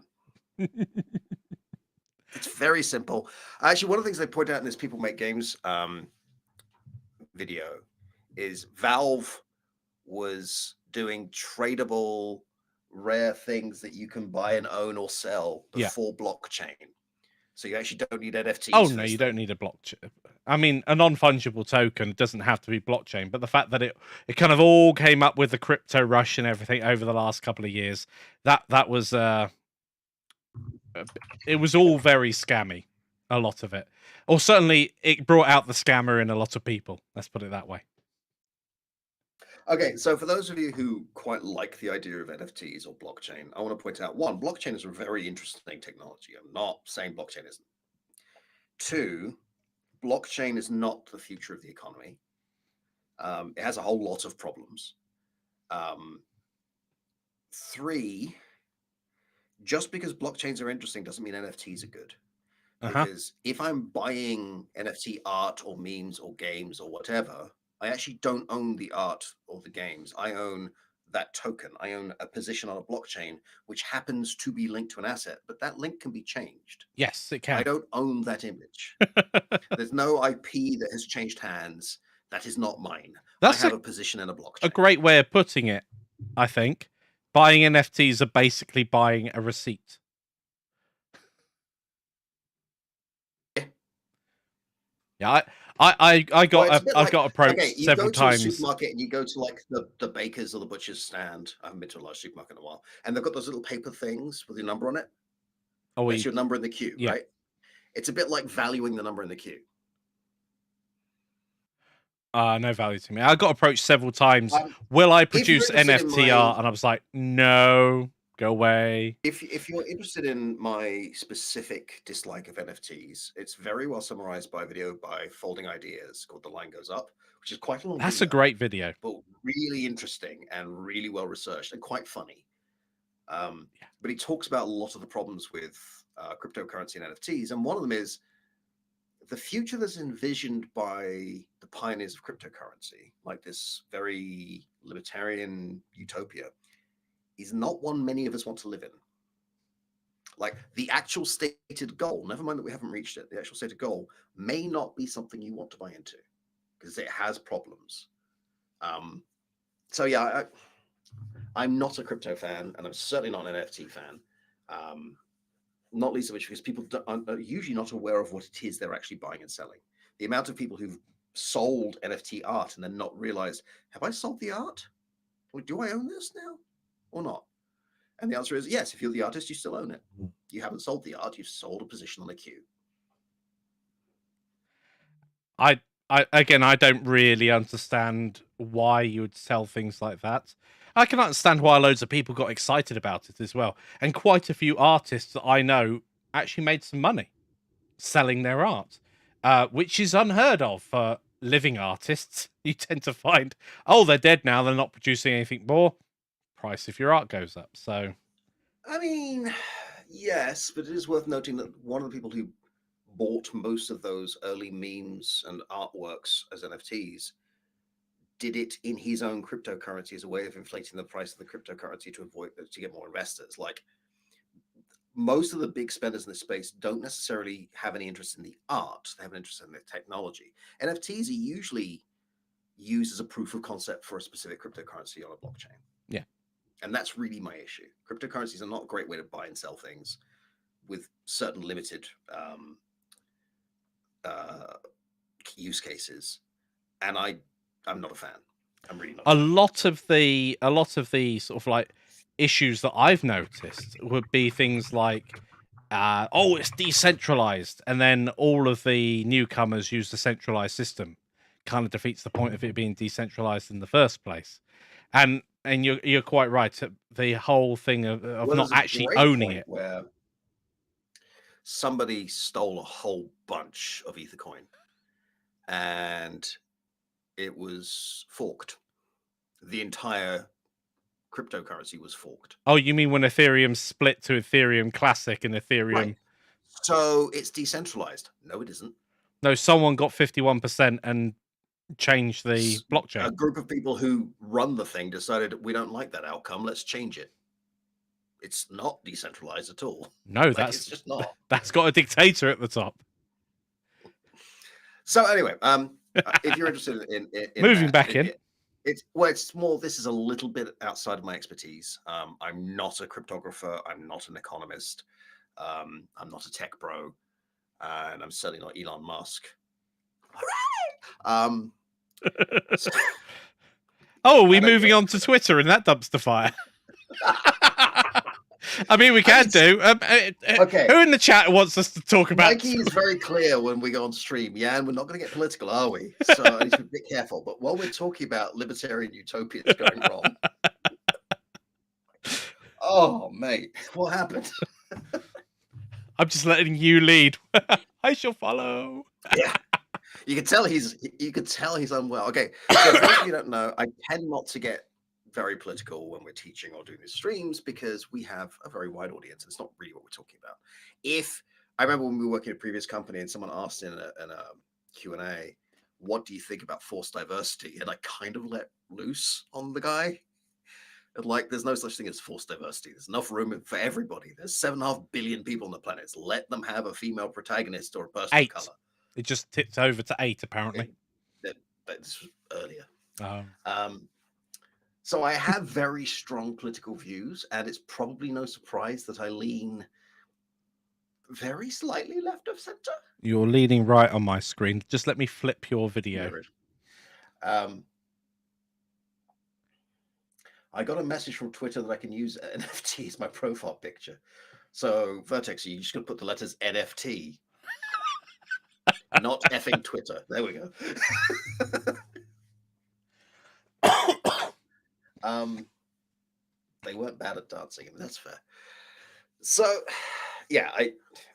It's very simple. Actually, one of the things they point out in this People Make Games video is Valve was doing tradable rare things that you can buy and own or sell before blockchain. So you actually don't need NFTs. Oh no, you don't need a blockchain. I mean, a non-fungible token doesn't have to be blockchain, but the fact that it kind of all came up with the crypto rush and everything over the last couple of years, that was it was all very scammy, a lot of it. Or certainly it brought out the scammer in a lot of people. Let's put it that way. Okay, so for those of you who quite like the idea of NFTs or blockchain, I want to point out, one, blockchain is a very interesting technology. I'm not saying blockchain isn't. Two, blockchain is not the future of the economy. It has a whole lot of problems. Three, just because blockchains are interesting doesn't mean NFTs are good. Because if I'm buying NFT art or memes or games or whatever, I actually don't own the art or the games. I own that token. I own a position on a blockchain, which happens to be linked to an asset, but that link can be changed. Yes, it can. I don't own that image. There's no IP that has changed hands. That is not mine. I have a position in a blockchain. A great way of putting it, I think. Buying NFTs are basically buying a receipt. Yeah, I got approached several times. You go to a supermarket and you go to like the baker's or the butcher's stand. I haven't been to a large supermarket in a while, and they've got those little paper things with your number on it. Oh, it's your number in the queue, right? It's a bit like valuing the number in the queue. No value to me. I got approached several times. Will I produce NFT art? And I was like, no, go away. If you're interested in my specific dislike of NFTs, it's very well summarized by a video by Folding Ideas called The Line Goes Up, which is quite a long That's a great video. But really interesting and really well researched and quite funny. But he talks about a lot of the problems with cryptocurrency and NFTs. And one of them is the future that's envisioned by the pioneers of cryptocurrency, like this very libertarian utopia, is not one many of us want to live in. Like the actual stated goal, never mind that we haven't reached it, the actual stated goal may not be something you want to buy into because it has problems. So yeah, I'm not a crypto fan, and I'm certainly not an NFT fan. Not least of which because people are usually not aware of what it is they're actually buying and selling. The amount of people who've sold NFT art and then not realized, have I sold the art? Or do I own this now or not? And the answer is yes, if you're the artist, you still own it. You haven't sold the art, you've sold a position on the queue. I don't really understand why you would sell things like that. I can understand why loads of people got excited about it as well. And quite a few artists that I know actually made some money selling their art, which is unheard of for living artists. You tend to find, oh, they're dead now, they're not producing anything more. Price of your art goes up. So, I mean, yes, but it is worth noting that one of the people who bought most of those early memes and artworks as NFTs did it in his own cryptocurrency as a way of inflating the price of the cryptocurrency to get more investors. Like most of the big spenders in this space don't necessarily have any interest in the art; they have an interest in the technology. NFTs are usually used as a proof of concept for a specific cryptocurrency on a blockchain. Yeah, and that's really my issue. Cryptocurrencies are not a great way to buy and sell things with certain limited use cases, and I'm not a fan. I'm really not. A lot of the sort of like issues that I've noticed would be things like, oh, it's decentralized, and then all of the newcomers use the centralized system. Kind of defeats the point of it being decentralized in the first place. And and you're quite right. The whole thing of not actually owning it. Where somebody stole a whole bunch of Ethercoin, and it was forked. The entire cryptocurrency was forked. Oh, you mean when Ethereum split to Ethereum Classic and Ethereum? Right. So it's decentralized. No, it isn't. No, someone got 51% and changed the blockchain. A group of people who run the thing decided we don't like that outcome. Let's change it. It's not decentralized at all. No, it's just not. That's got a dictator at the top. So anyway, if you're interested in moving back in, it's more. This is a little bit outside of my expertise. I'm not a cryptographer. I'm not an economist. I'm not a tech bro, and I'm certainly not Elon Musk. Hooray! Oh, are we moving on to Twitter and that dumpster fire? I mean, we can do. Okay. Who in the chat wants us to talk about? Mikey is very clear when we go on stream. Yeah, and we're not going to get political, are we? So I need to be a bit careful. But while we're talking about libertarian utopias going wrong, oh mate, what happened? I'm just letting you lead. I shall follow. Yeah. You can tell he's unwell. Okay, so for those of you who don't know, I tend not to get very political when we're teaching or doing these streams because we have a very wide audience. It's not really what we're talking about. If I remember when we were working at a previous company and someone asked in a Q&A, what do you think about forced diversity? And I kind of let loose on the guy. And like, there's no such thing as forced diversity. There's enough room for everybody. There's 7.5 billion people on the planet. Let them have a female protagonist or a person of color. It just tipped over to 8, apparently. This was earlier. Oh. So I have very strong political views, and it's probably no surprise that I lean very slightly left of center. You're leaning right on my screen. Just let me flip your video. I got a message from Twitter that I can use NFT as my profile picture. So Vertex, you just gonna put the letters NFT. Not effing Twitter. There we go. They weren't bad at dancing. I mean, that's fair. So, yeah,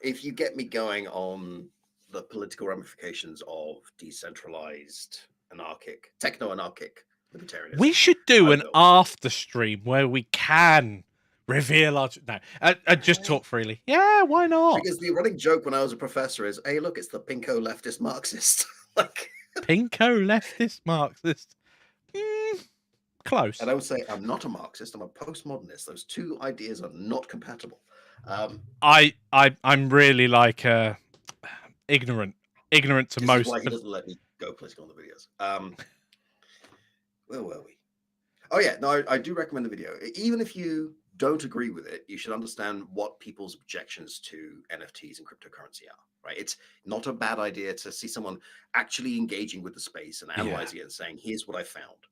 if you get me going on the political ramifications of decentralized, anarchic, techno-anarchic libertarianism, we should do an after stream where we can reveal our just talk freely. Yeah, why not? Because the running joke when I was a professor is, hey, look, it's the pinko leftist Marxist. Like pinko leftist Marxist. Close. And I would say I'm not a Marxist. I'm a postmodernist. Those two ideas are not compatible. I'm really like ignorant to most. Is why he doesn't let me go political on the videos. Where were we? Oh yeah, no, I do recommend the video. Even if you don't agree with it, you should understand what people's objections to NFTs and cryptocurrency are. Right? It's not a bad idea to see someone actually engaging with the space and analyzing it and saying, "Here's what I found."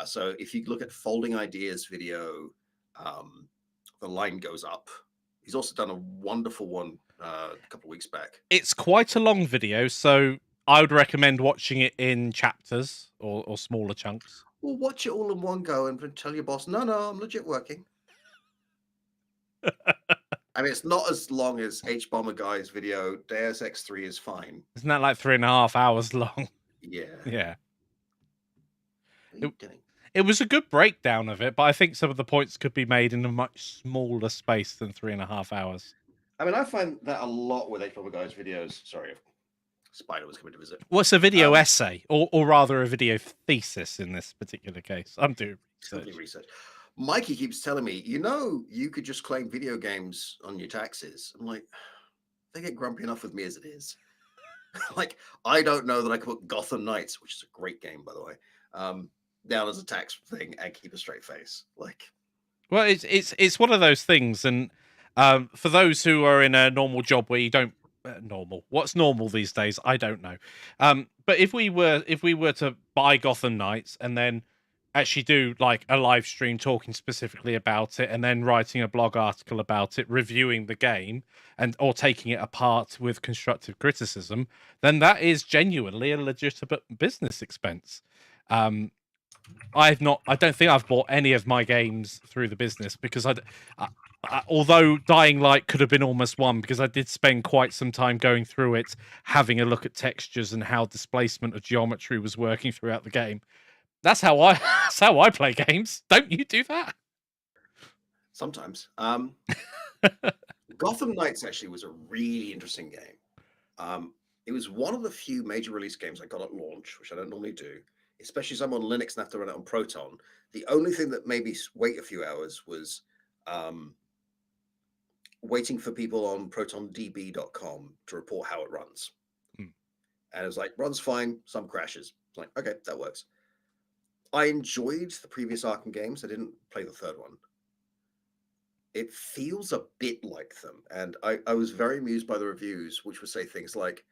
So if you look at Folding Ideas video, the line goes up. He's also done a wonderful one a couple of weeks back. It's quite a long video, so I would recommend watching it in chapters or smaller chunks. Well, watch it all in one go and tell your boss, no, I'm legit working. I mean, it's not as long as H-Bomber Guy's video. Deus Ex 3 is fine. Isn't that like 3.5 hours long? Yeah. Yeah. What are you doing? It was a good breakdown of it, but I think some of the points could be made in a much smaller space than 3.5 hours. I mean, I find that a lot with H-Bomber Guy's videos. Sorry, Spider was coming to visit. What's a video essay, or rather a video thesis in this particular case? I'm doing research. Mikey keeps telling me, you could just claim video games on your taxes. I'm like, they get grumpy enough with me as it is. Like, I don't know that I could put Gotham Knights, which is a great game, by the way, down as a tax thing and keep a straight face. Like, well, it's one of those things, and for those who are in a normal job where you don't what's normal these days, I don't know. But if we were to buy Gotham Knights and then actually do like a live stream talking specifically about it and then writing a blog article about it, reviewing the game or taking it apart with constructive criticism, then that is genuinely a legitimate business expense. I don't think I've bought any of my games through the business because although Dying Light could have been almost one, because I did spend quite some time going through it, having a look at textures and how displacement of geometry was working throughout the game. That's how I play games. Don't you do that? Sometimes. Gotham Knights actually was a really interesting game. It was one of the few major release games I got at launch, which I don't normally do, especially as I'm on Linux and have to run it on Proton. The only thing that made me wait a few hours was waiting for people on protondb.com to report how it runs. And it was like, runs fine, some crashes. It's like, okay, that works. I enjoyed the previous Arkham games. I didn't play the third one. It feels a bit like them. And I was very amused by the reviews, which would say things like,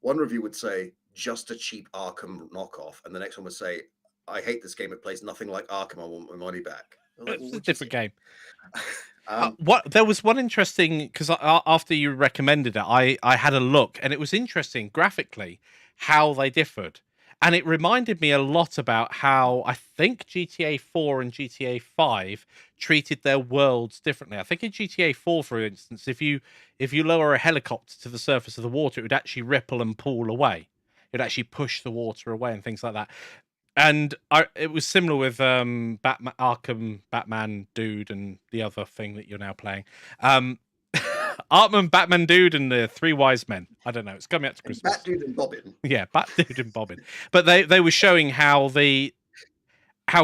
one review would say, just a cheap Arkham knockoff. And the next one would say, I hate this game. It plays nothing like Arkham. I want my money back. Like, It's a different game. Um, there was one interesting, because after you recommended it, I had a look, and it was interesting graphically how they differed. And it reminded me a lot about how I think GTA 4 and GTA 5 treated their worlds differently. I think in GTA 4, for instance, if you lower a helicopter to the surface of the water, it would actually ripple and pull away. It would actually push the water away and things like that. And it was similar with Batman, Arkham, Batman Dude, and the other thing that you're now playing. Arkham, Batman Dude, and the Three Wise Men. I don't know. It's coming up to Christmas. Bat Dude and Bobbin. Yeah, Bat Dude and Bobbin. But they were showing how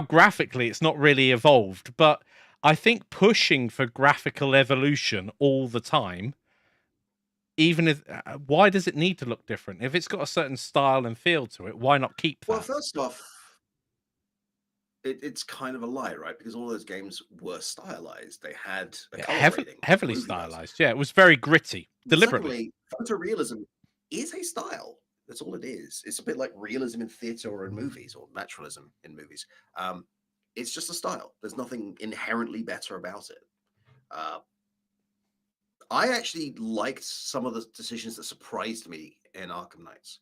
graphically it's not really evolved. But I think pushing for graphical evolution all the time, even if why does it need to look different? If it's got a certain style and feel to it, why not keep that? Well, first off, it's kind of a lie, right? Because all those games were stylized. They had a color rating, heavily stylized. Yeah, it was very gritty, deliberately. Secondly, photorealism is a style. That's all it is. It's a bit like realism in theater or in movies, or naturalism in movies. It's just a style. There's nothing inherently better about it. I actually liked some of the decisions that surprised me in Arkham Knights.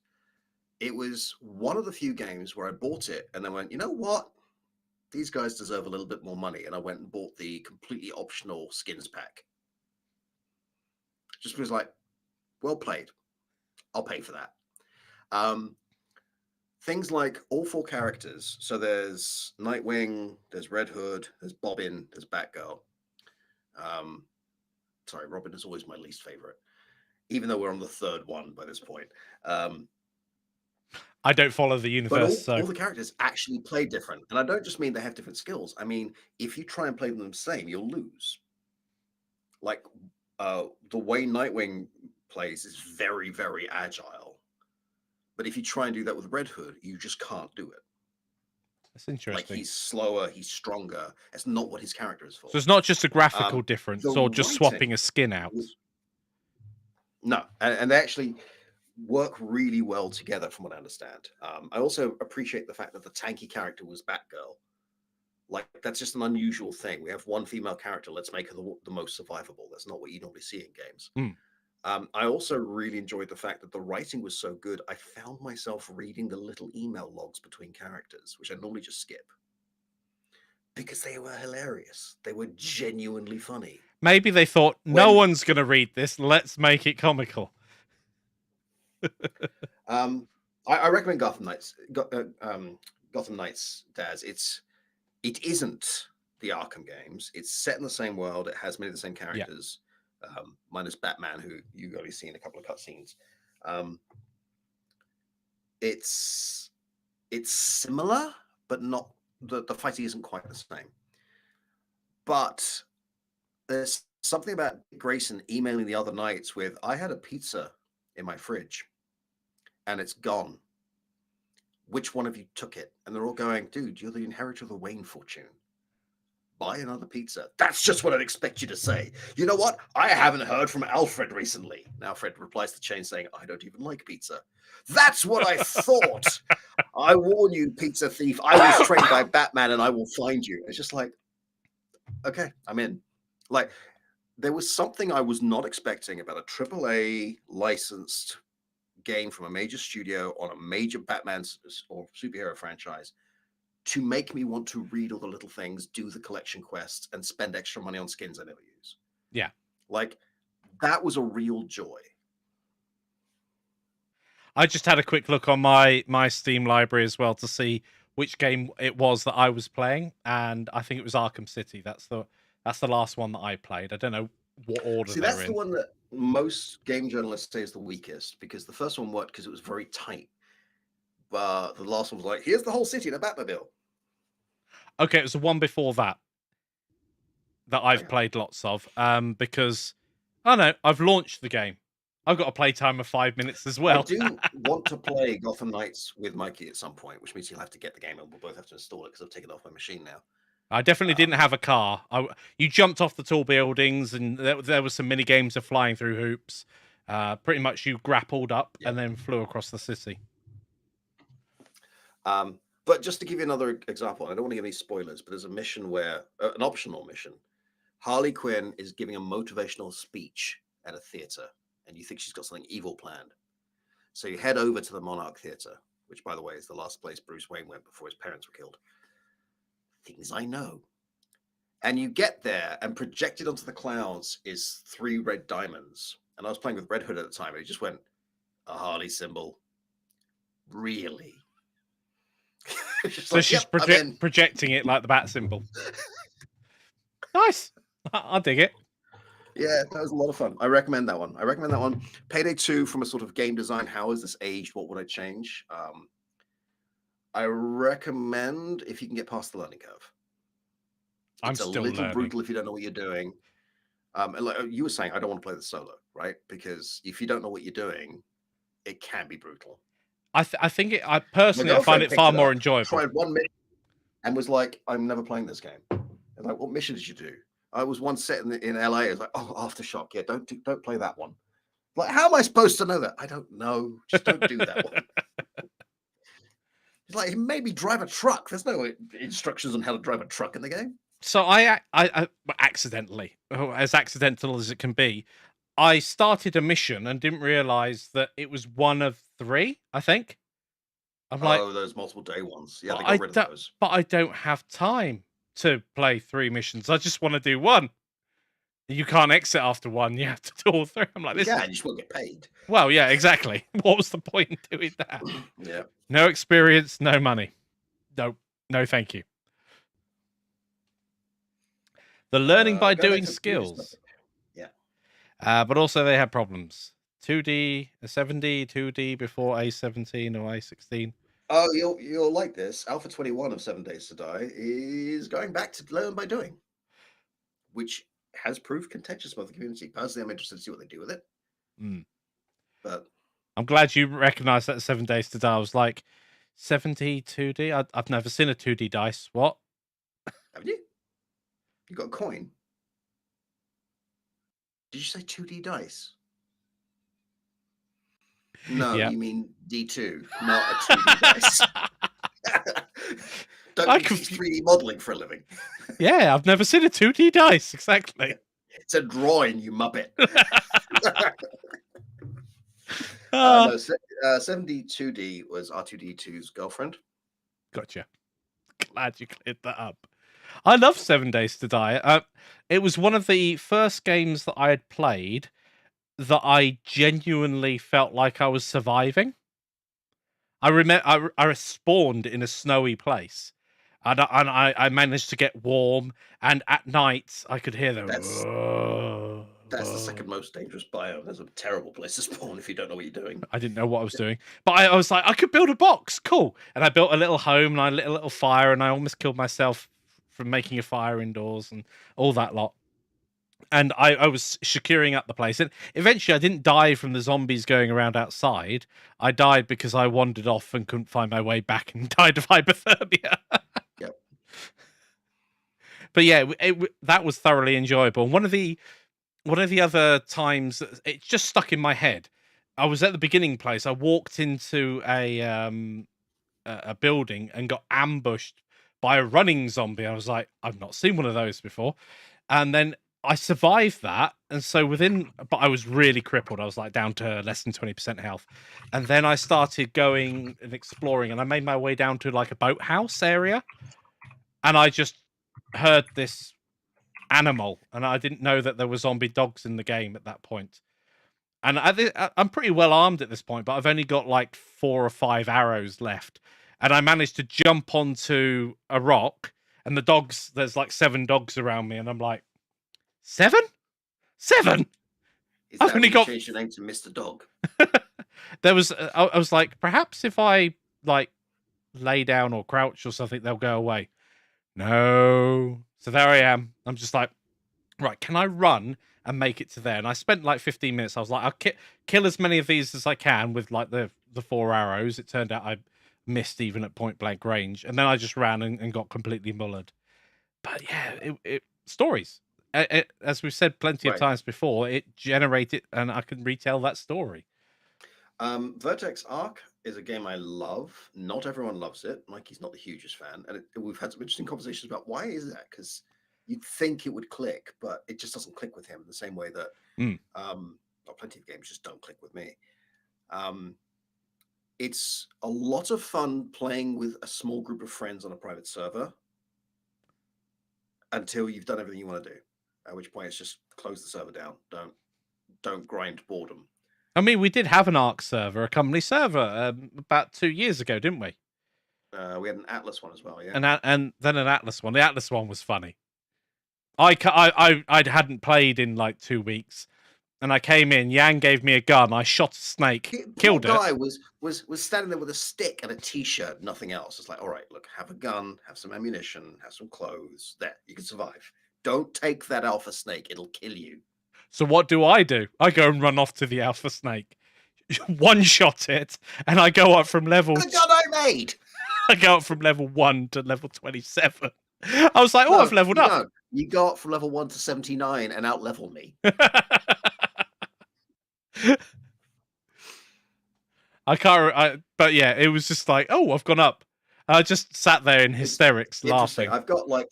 It was one of the few games where I bought it and then went, you know what? These guys deserve a little bit more money. And I went and bought the completely optional skins pack. Just because, like, well played. I'll pay for that. Things like all 4 characters. So there's Nightwing, there's Red Hood, there's Bobbin, there's Batgirl. Sorry, Robin is always my least favorite, even though we're on the 3rd one by this point. I don't follow the universe. But all the characters actually play different. And I don't just mean they have different skills. I mean, if you try and play them the same, you'll lose. Like, the way Nightwing plays is very, very agile. But if you try and do that with Red Hood, you just can't do it. That's interesting. Like, he's slower, he's stronger. That's not what his character is for. So it's not just a graphical difference or just swapping a skin out. No, and they actually work really well together, from what I understand. I also appreciate the fact that the tanky character was Batgirl. Like, that's just an unusual thing. We have one female character. Let's make her the most survivable. That's not what you normally see in games. I also really enjoyed the fact that the writing was so good. I found myself reading the little email logs between characters, which I normally just skip, because they were hilarious. They were genuinely funny. Maybe they thought, no one's going to read this. Let's make it comical. I recommend Gotham Knights. Gotham Knights, Daz. It isn't the Arkham games. It's set in the same world. It has many of the same characters, minus Batman, who you've only seen a couple of cutscenes. It's similar, but not the fighting isn't quite the same. But there's something about Grayson emailing the other nights with, I had a pizza in my fridge and it's gone. Which one of you took it? And they're all going, dude, you're the inheritor of the Wayne fortune. Buy another pizza. That's just what I'd expect you to say. You know what? I haven't heard from Alfred recently. And Alfred replies to Chain saying, I don't even like pizza. That's what I thought. I warn you, pizza thief. I was trained by Batman and I will find you. It's just like, okay, I'm in. Like, there was something I was not expecting about a AAA licensed game from a major studio on a major Batman or superhero franchise to make me want to read all the little things, do the collection quests, and spend extra money on skins I never use. Yeah. Like, that was a real joy. I just had a quick look on my Steam library as well to see which game it was that I was playing, and I think it was Arkham City. That's the last one that I played. I don't know what order See, they're that's in. the one that most game journalists say is the weakest, because the first one worked because it was very tight. But the last one was like, here's the whole city in a Batmobile. Okay, it was the one before that I've Okay. played lots of. Because I don't know, I've launched the game. I've got a playtime of 5 minutes as well. I do want to play Gotham Knights with Mikey at some point, which means he'll have to get the game and we'll both have to install it because I've taken it off my machine now. I definitely didn't have a car. You jumped off the tall buildings, and there was some mini games of flying through hoops. Pretty much, you grappled up and then flew across the city. But just to give you another example, I don't want to give any spoilers, but there's a mission where an optional mission. Harley Quinn is giving a motivational speech at a theater, and you think she's got something evil planned. So you head over to the Monarch Theater, which, by the way, is the last place Bruce Wayne went before his parents were killed. Things I know. And you get there, and projected onto the clouds is 3 red diamonds. And I was playing with Red Hood at the time, and he just went, a Harley symbol. Really? So like, she's projecting it like the bat symbol. Nice. I'll dig it. Yeah, that was a lot of fun. I recommend that one. Payday 2 from a sort of game design. How is this aged? What would I change? I recommend if you can get past the learning curve. It's a little brutal if you don't know what you're doing. And like you were saying, I don't want to play the solo, right? Because if you don't know what you're doing, it can be brutal. I think I personally find it far more enjoyable. Tried one mission and was like, I'm never playing this game. And like, what mission did you do? I was one set in LA. It was like, oh, Aftershock. Yeah, don't play that one. Like, how am I supposed to know that? I don't know. Just don't do that one. It's like, maybe drive a truck. There's no instructions on how to drive a truck in the game. So I accidentally, as accidental as it can be, I started a mission and didn't realize that it was one of 3, I think. I'm like, oh, those multiple day ones. Yeah, they got rid of those. But I don't have time to play 3 missions. I just want to do 1. You can't exit after 1. You have to do all 3. I'm like, this. Yeah, you just won't get paid. Well, yeah, exactly. What was the point in doing that? Yeah. No experience, no money. No, thank you. The learning by doing skills. Yeah. But also they had problems. 2D, 7D, 2D before A17 or A16. Oh, you'll like this. Alpha 21 of 7 Days to Die is going back to learn by doing, which has proved contentious by the community. Personally, I'm interested to see what they do with it. But I'm glad you recognise that 7 Days to Die. I was like, 7D, 2D? I've never seen a 2D dice. What? Haven't you? You got a coin? Did you say 2D dice? No, you mean D2, not a 2D dice. Don't you teach 3D modeling for a living? Yeah, I've never seen a 2D dice. Exactly. It's a drawing, you muppet. No, 7D2D was R2D2's girlfriend. Gotcha. Glad you cleared that up. I love 7 Days to Die. It was one of the first games that I had played that I genuinely felt like I was surviving. I remember I spawned in a snowy place, and I managed to get warm. And at night, I could hear them. That's the second most dangerous biome. That's a terrible place to spawn if you don't know what you're doing. I didn't know what I was doing, but I was like, I could build a box, cool. And I built a little home, and I lit a little fire, and I almost killed myself from making a fire indoors and all that lot. And I was securing up the place. And eventually I didn't die from the zombies going around outside. I died because I wandered off and couldn't find my way back and died of hypothermia. Yep. But yeah, that was thoroughly enjoyable. One of the other times, it just stuck in my head. I was at the beginning place. I walked into a building and got ambushed by a running zombie. I was like, I've not seen one of those before. And then I survived that, and so but I was really crippled. I was like down to less than 20% health, and then I started going and exploring, and I made my way down to like a boathouse area, and I just heard this animal, and I didn't know that there were zombie dogs in the game at that point. And I'm pretty well armed at this point, but I've only got like 4 or 5 arrows left, and I managed to jump onto a rock, and there's like 7 dogs around me, and I'm like, 7? 7? Is I've that only when you got. changed your name to Mr. Dog? There was. I was like, perhaps if I like lay down or crouch or something, they'll go away. No. So there I am. I'm just like, right, can I run and make it to there? And I spent like 15 minutes. I was like, I'll kill as many of these as I can with like the 4 arrows. It turned out I missed even at point blank range, and then I just ran and got completely mullered. But yeah, stories. As we've said plenty of Right. times before, it generated, and I can retell that story. Vertex Arc is a game I love. Not everyone loves it. Mikey's not the hugest fan, and we've had some interesting conversations about why is that? Because you'd think it would click, but it just doesn't click with him the same way that plenty of games just don't click with me. It's a lot of fun playing with a small group of friends on a private server until you've done everything you want to do. At which point, it's just close the server down. Don't grind boredom. I mean, we did have an Arc server, a company server, about 2 years ago, didn't we? We had an Atlas one as well, yeah. And then an Atlas one. The Atlas one was funny. I hadn't played in like 2 weeks, and I came in. Yang gave me a gun. I shot a snake, killed it. The guy was standing there with a stick and a t-shirt, nothing else. It's like, all right, look, have a gun, have some ammunition, have some clothes. There, you can survive. Don't take that alpha snake; it'll kill you. So what do? I go and run off to the alpha snake, one shot it, and I go up from level. The gun I made. I go up from level 1 to level 27. I was like, I've leveled up. No. You got from level 1 to 79 and out level me. I can't. But yeah, it was just like, I've gone up. I just sat there in hysterics, laughing. I've got like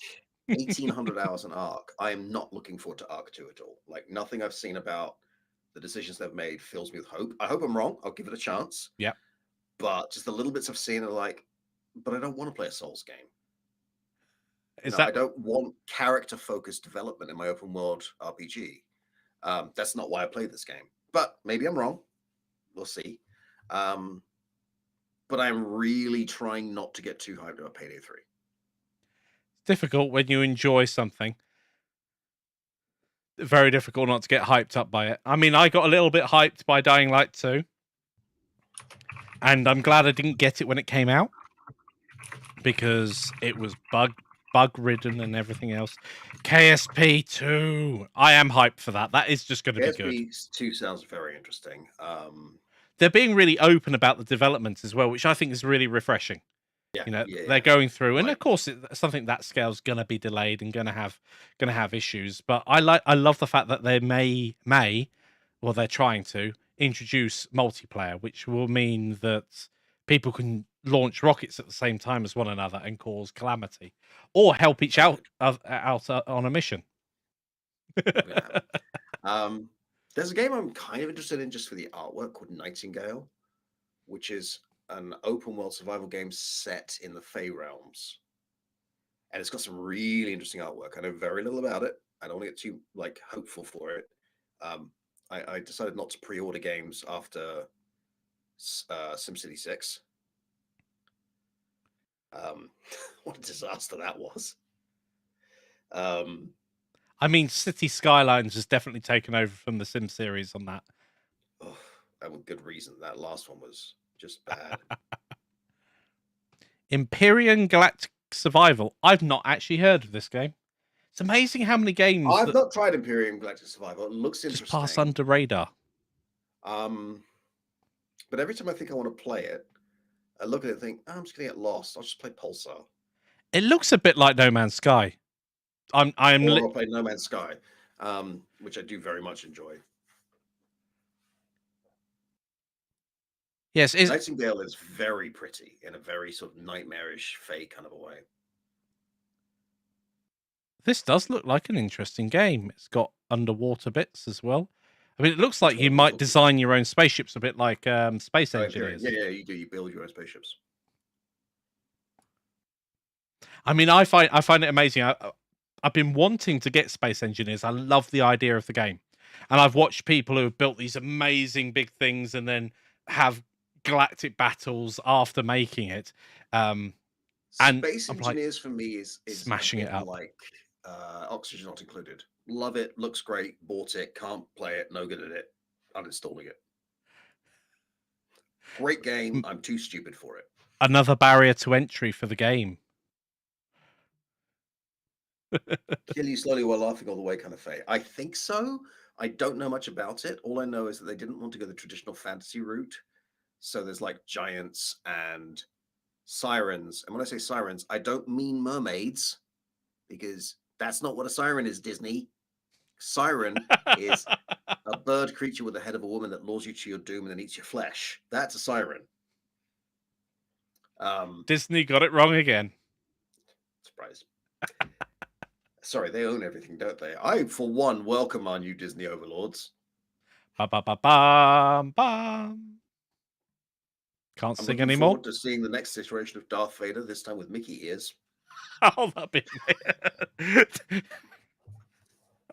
1,800 hours in Arc. I am not looking forward to Arc 2 at all. Like nothing I've seen about the decisions they've made fills me with hope. I hope I'm wrong. I'll give it a chance. Yeah. But just the little bits I've seen are like, but I don't want to play a Souls game. I don't want character-focused development in my open world RPG. That's not why I played this game. But maybe I'm wrong. We'll see. But I'm really trying not to get too hyped about Payday 3. It's difficult when you enjoy something. Very difficult not to get hyped up by it. I mean, I got a little bit hyped by Dying Light 2. And I'm glad I didn't get it when it came out, because it was bug-ridden and everything else. KSP 2. I am hyped for that. That is just going to be good. KSP 2 sounds very interesting. They're being really open about the development as well, which I think is really refreshing. Yeah, they're going through, and of course, something that scale is going to be delayed and going to have issues. But I love the fact that they they're trying to introduce multiplayer, which will mean that people can launch rockets at the same time as one another and cause calamity, or help each out on a mission. There's a game I'm kind of interested in just for the artwork called Nightingale, which is an open world survival game set in the Fey realms, and it's got some really interesting artwork. I know very little about it. I don't want to get too hopeful for it. I decided not to pre-order games after SimCity 6. What a disaster that was. I mean, City Skylines has definitely taken over from the Sim series on that. Oh, that was good reason. That last one was just bad. Empyrean Galactic Survival. I've not actually heard of this game. It's amazing how many games. I've not tried Empyrean Galactic Survival. It looks interesting. Just pass under radar. But every time I think I want to play it, I look at it and think, I'm just going to get lost. I'll just play Pulsar. It looks a bit like No Man's Sky. I'll play No Man's Sky, which I do very much enjoy. Yes, Nightingale is very pretty in a very sort of nightmarish, fey kind of a way. This does look like an interesting game. It's got underwater bits as well. I mean, it looks like It's got you a might puzzle. design your own spaceships, a bit like Space Oh, in theory. Engineers. Yeah, you do. You build your own spaceships. I mean, I find it amazing. I've been wanting to get Space Engineers. I love the idea of the game, and I've watched people who have built these amazing big things and then have galactic battles after making it. And Space I'm like, Engineers for me is smashing a it bit up. like Oxygen Not Included. Love it, looks great, bought it, can't play it, no good at it, uninstalling it. Great game, I'm too stupid for it. Another barrier to entry for the game. Kill you slowly while laughing all the way kind of thing. I think so. I don't know much about it. All I know is that they didn't want to go the traditional fantasy route. So there's like giants and sirens. And when I say sirens, I don't mean mermaids, because that's not what a siren is, Disney. Siren is a bird creature with the head of a woman that lures you to your doom and then eats your flesh. That's a siren. Disney got it wrong again. Surprise. Sorry, they own everything, don't they? I, for one, welcome our new Disney overlords. Ba-ba-ba-bam, bam. Can't I'm sing looking anymore. forward to seeing the next situation of Darth Vader, this time with Mickey ears. Oh, that'd be...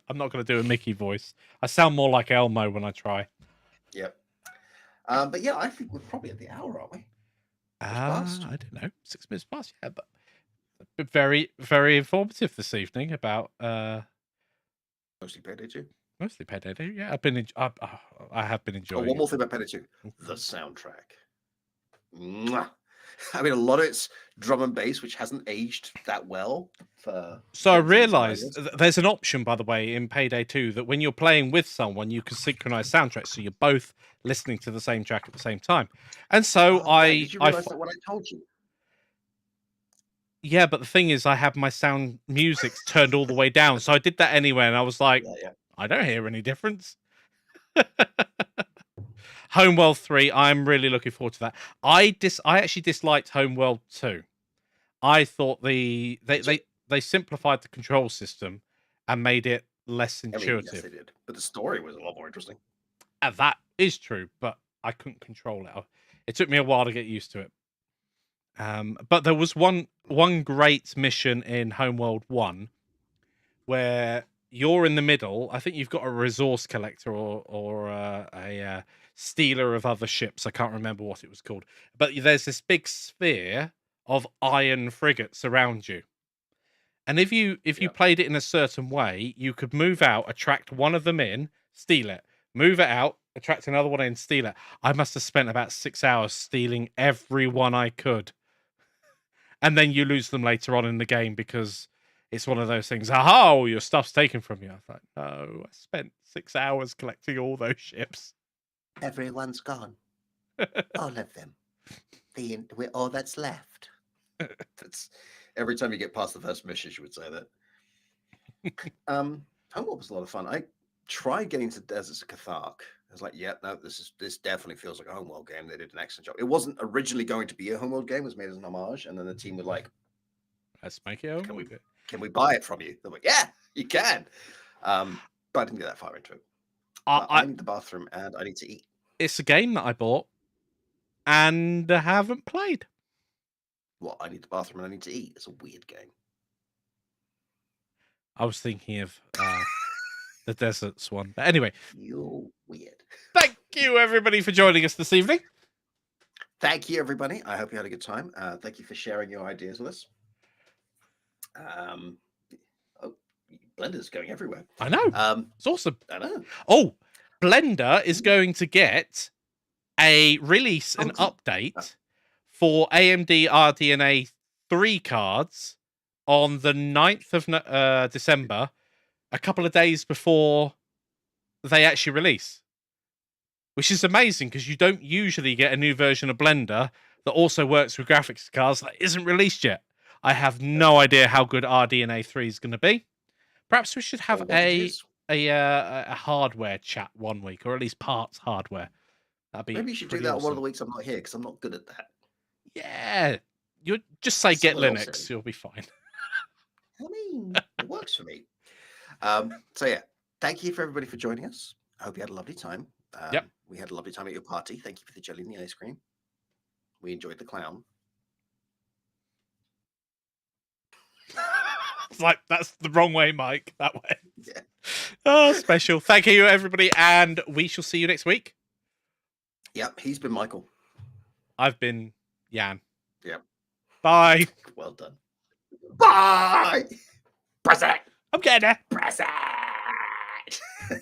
I'm not going to do a Mickey voice. I sound more like Elmo when I try. Yep. But yeah, I think we're probably at the hour, aren't we? I don't know. 6 minutes past, yeah, but very, very informative this evening about Mostly Payday 2. mostly Payday 2. Yeah, I have been Oh, enjoying one more it. thing about Payday 2. The soundtrack. Mwah. I mean, a lot of it's drum and bass, which hasn't aged that well. So I realised there's an option, by the way, in Payday 2 that when you're playing with someone, you can synchronize soundtracks, so you're both listening to the same track at the same time. And so did you realize that when I told you? Yeah, but the thing is, I have my sound music turned all the way down, so I did that anyway, and I was like, I don't hear any difference. Homeworld 3, I'm really looking forward to that. I actually disliked Homeworld 2. I thought they simplified the control system and made it less intuitive. Yes, they did. But the story was a lot more interesting. That is true, but I couldn't control it. It took me a while to get used to it. But there was one great mission in Homeworld 1 where you're in the middle. I think you've got a resource collector or a stealer of other ships. I can't remember what it was called. But there's this big sphere of iron frigates around you. And if you played it in a certain way, you could move out, attract one of them in, steal it, move it out, attract another one in, steal it. I must have spent about 6 hours stealing every one I could. And then you lose them later on in the game because it's one of those things. Oh, your stuff's taken from you. I thought, no, I spent 6 hours collecting all those ships. Everyone's gone. All of them. We're all that's left. That's every time you get past the first mission, you would say that. Homeworld was a lot of fun. I tried getting to Deserts of Cathark. I was like, yeah, no, this definitely feels like a Homeworld game. They did an excellent job. It wasn't originally going to be a Homeworld game. It was made as an homage, and then the team were like, let's make it Homeworld. Can we buy it from you? They're like, yeah, you can. But I didn't get that far into it. I need the bathroom and I need to eat. It's a game that I bought and haven't played. Well, I need the bathroom and I need to eat. It's a weird game. I was thinking of the Deserts one. But anyway. You're weird. Thank you, everybody, for joining us this evening. Thank you, everybody. I hope you had a good time. Thank you for sharing your ideas with us. Blender's going everywhere. I know. It's awesome. I know. Oh, Blender is going to get a release, an update for AMD RDNA 3 cards on the 9th of December, a couple of days before they actually release. Which is amazing because you don't usually get a new version of Blender that also works with graphics cards that isn't released yet. I have no idea how good RDNA 3 is going to be. Perhaps we should have a hardware chat one week, or at least parts hardware. That'd be maybe you should do that one of the weeks I'm not here because I'm not good at that. Yeah, you just say get Linux, you'll be fine. I mean, it works. works for me. So yeah, thank you for everybody for joining us. I hope you had a lovely time. Yep. We had a lovely time at your party. Thank you for the jelly and the ice cream. We enjoyed the clown. It's like, that's the wrong way, Mike. That way. Yeah. Oh, special. Thank you, everybody, and we shall see you next week. Yep, he's been Michael. I've been Jan. Yep. Bye. Well done. Bye. Press it. I'm getting there. Press it.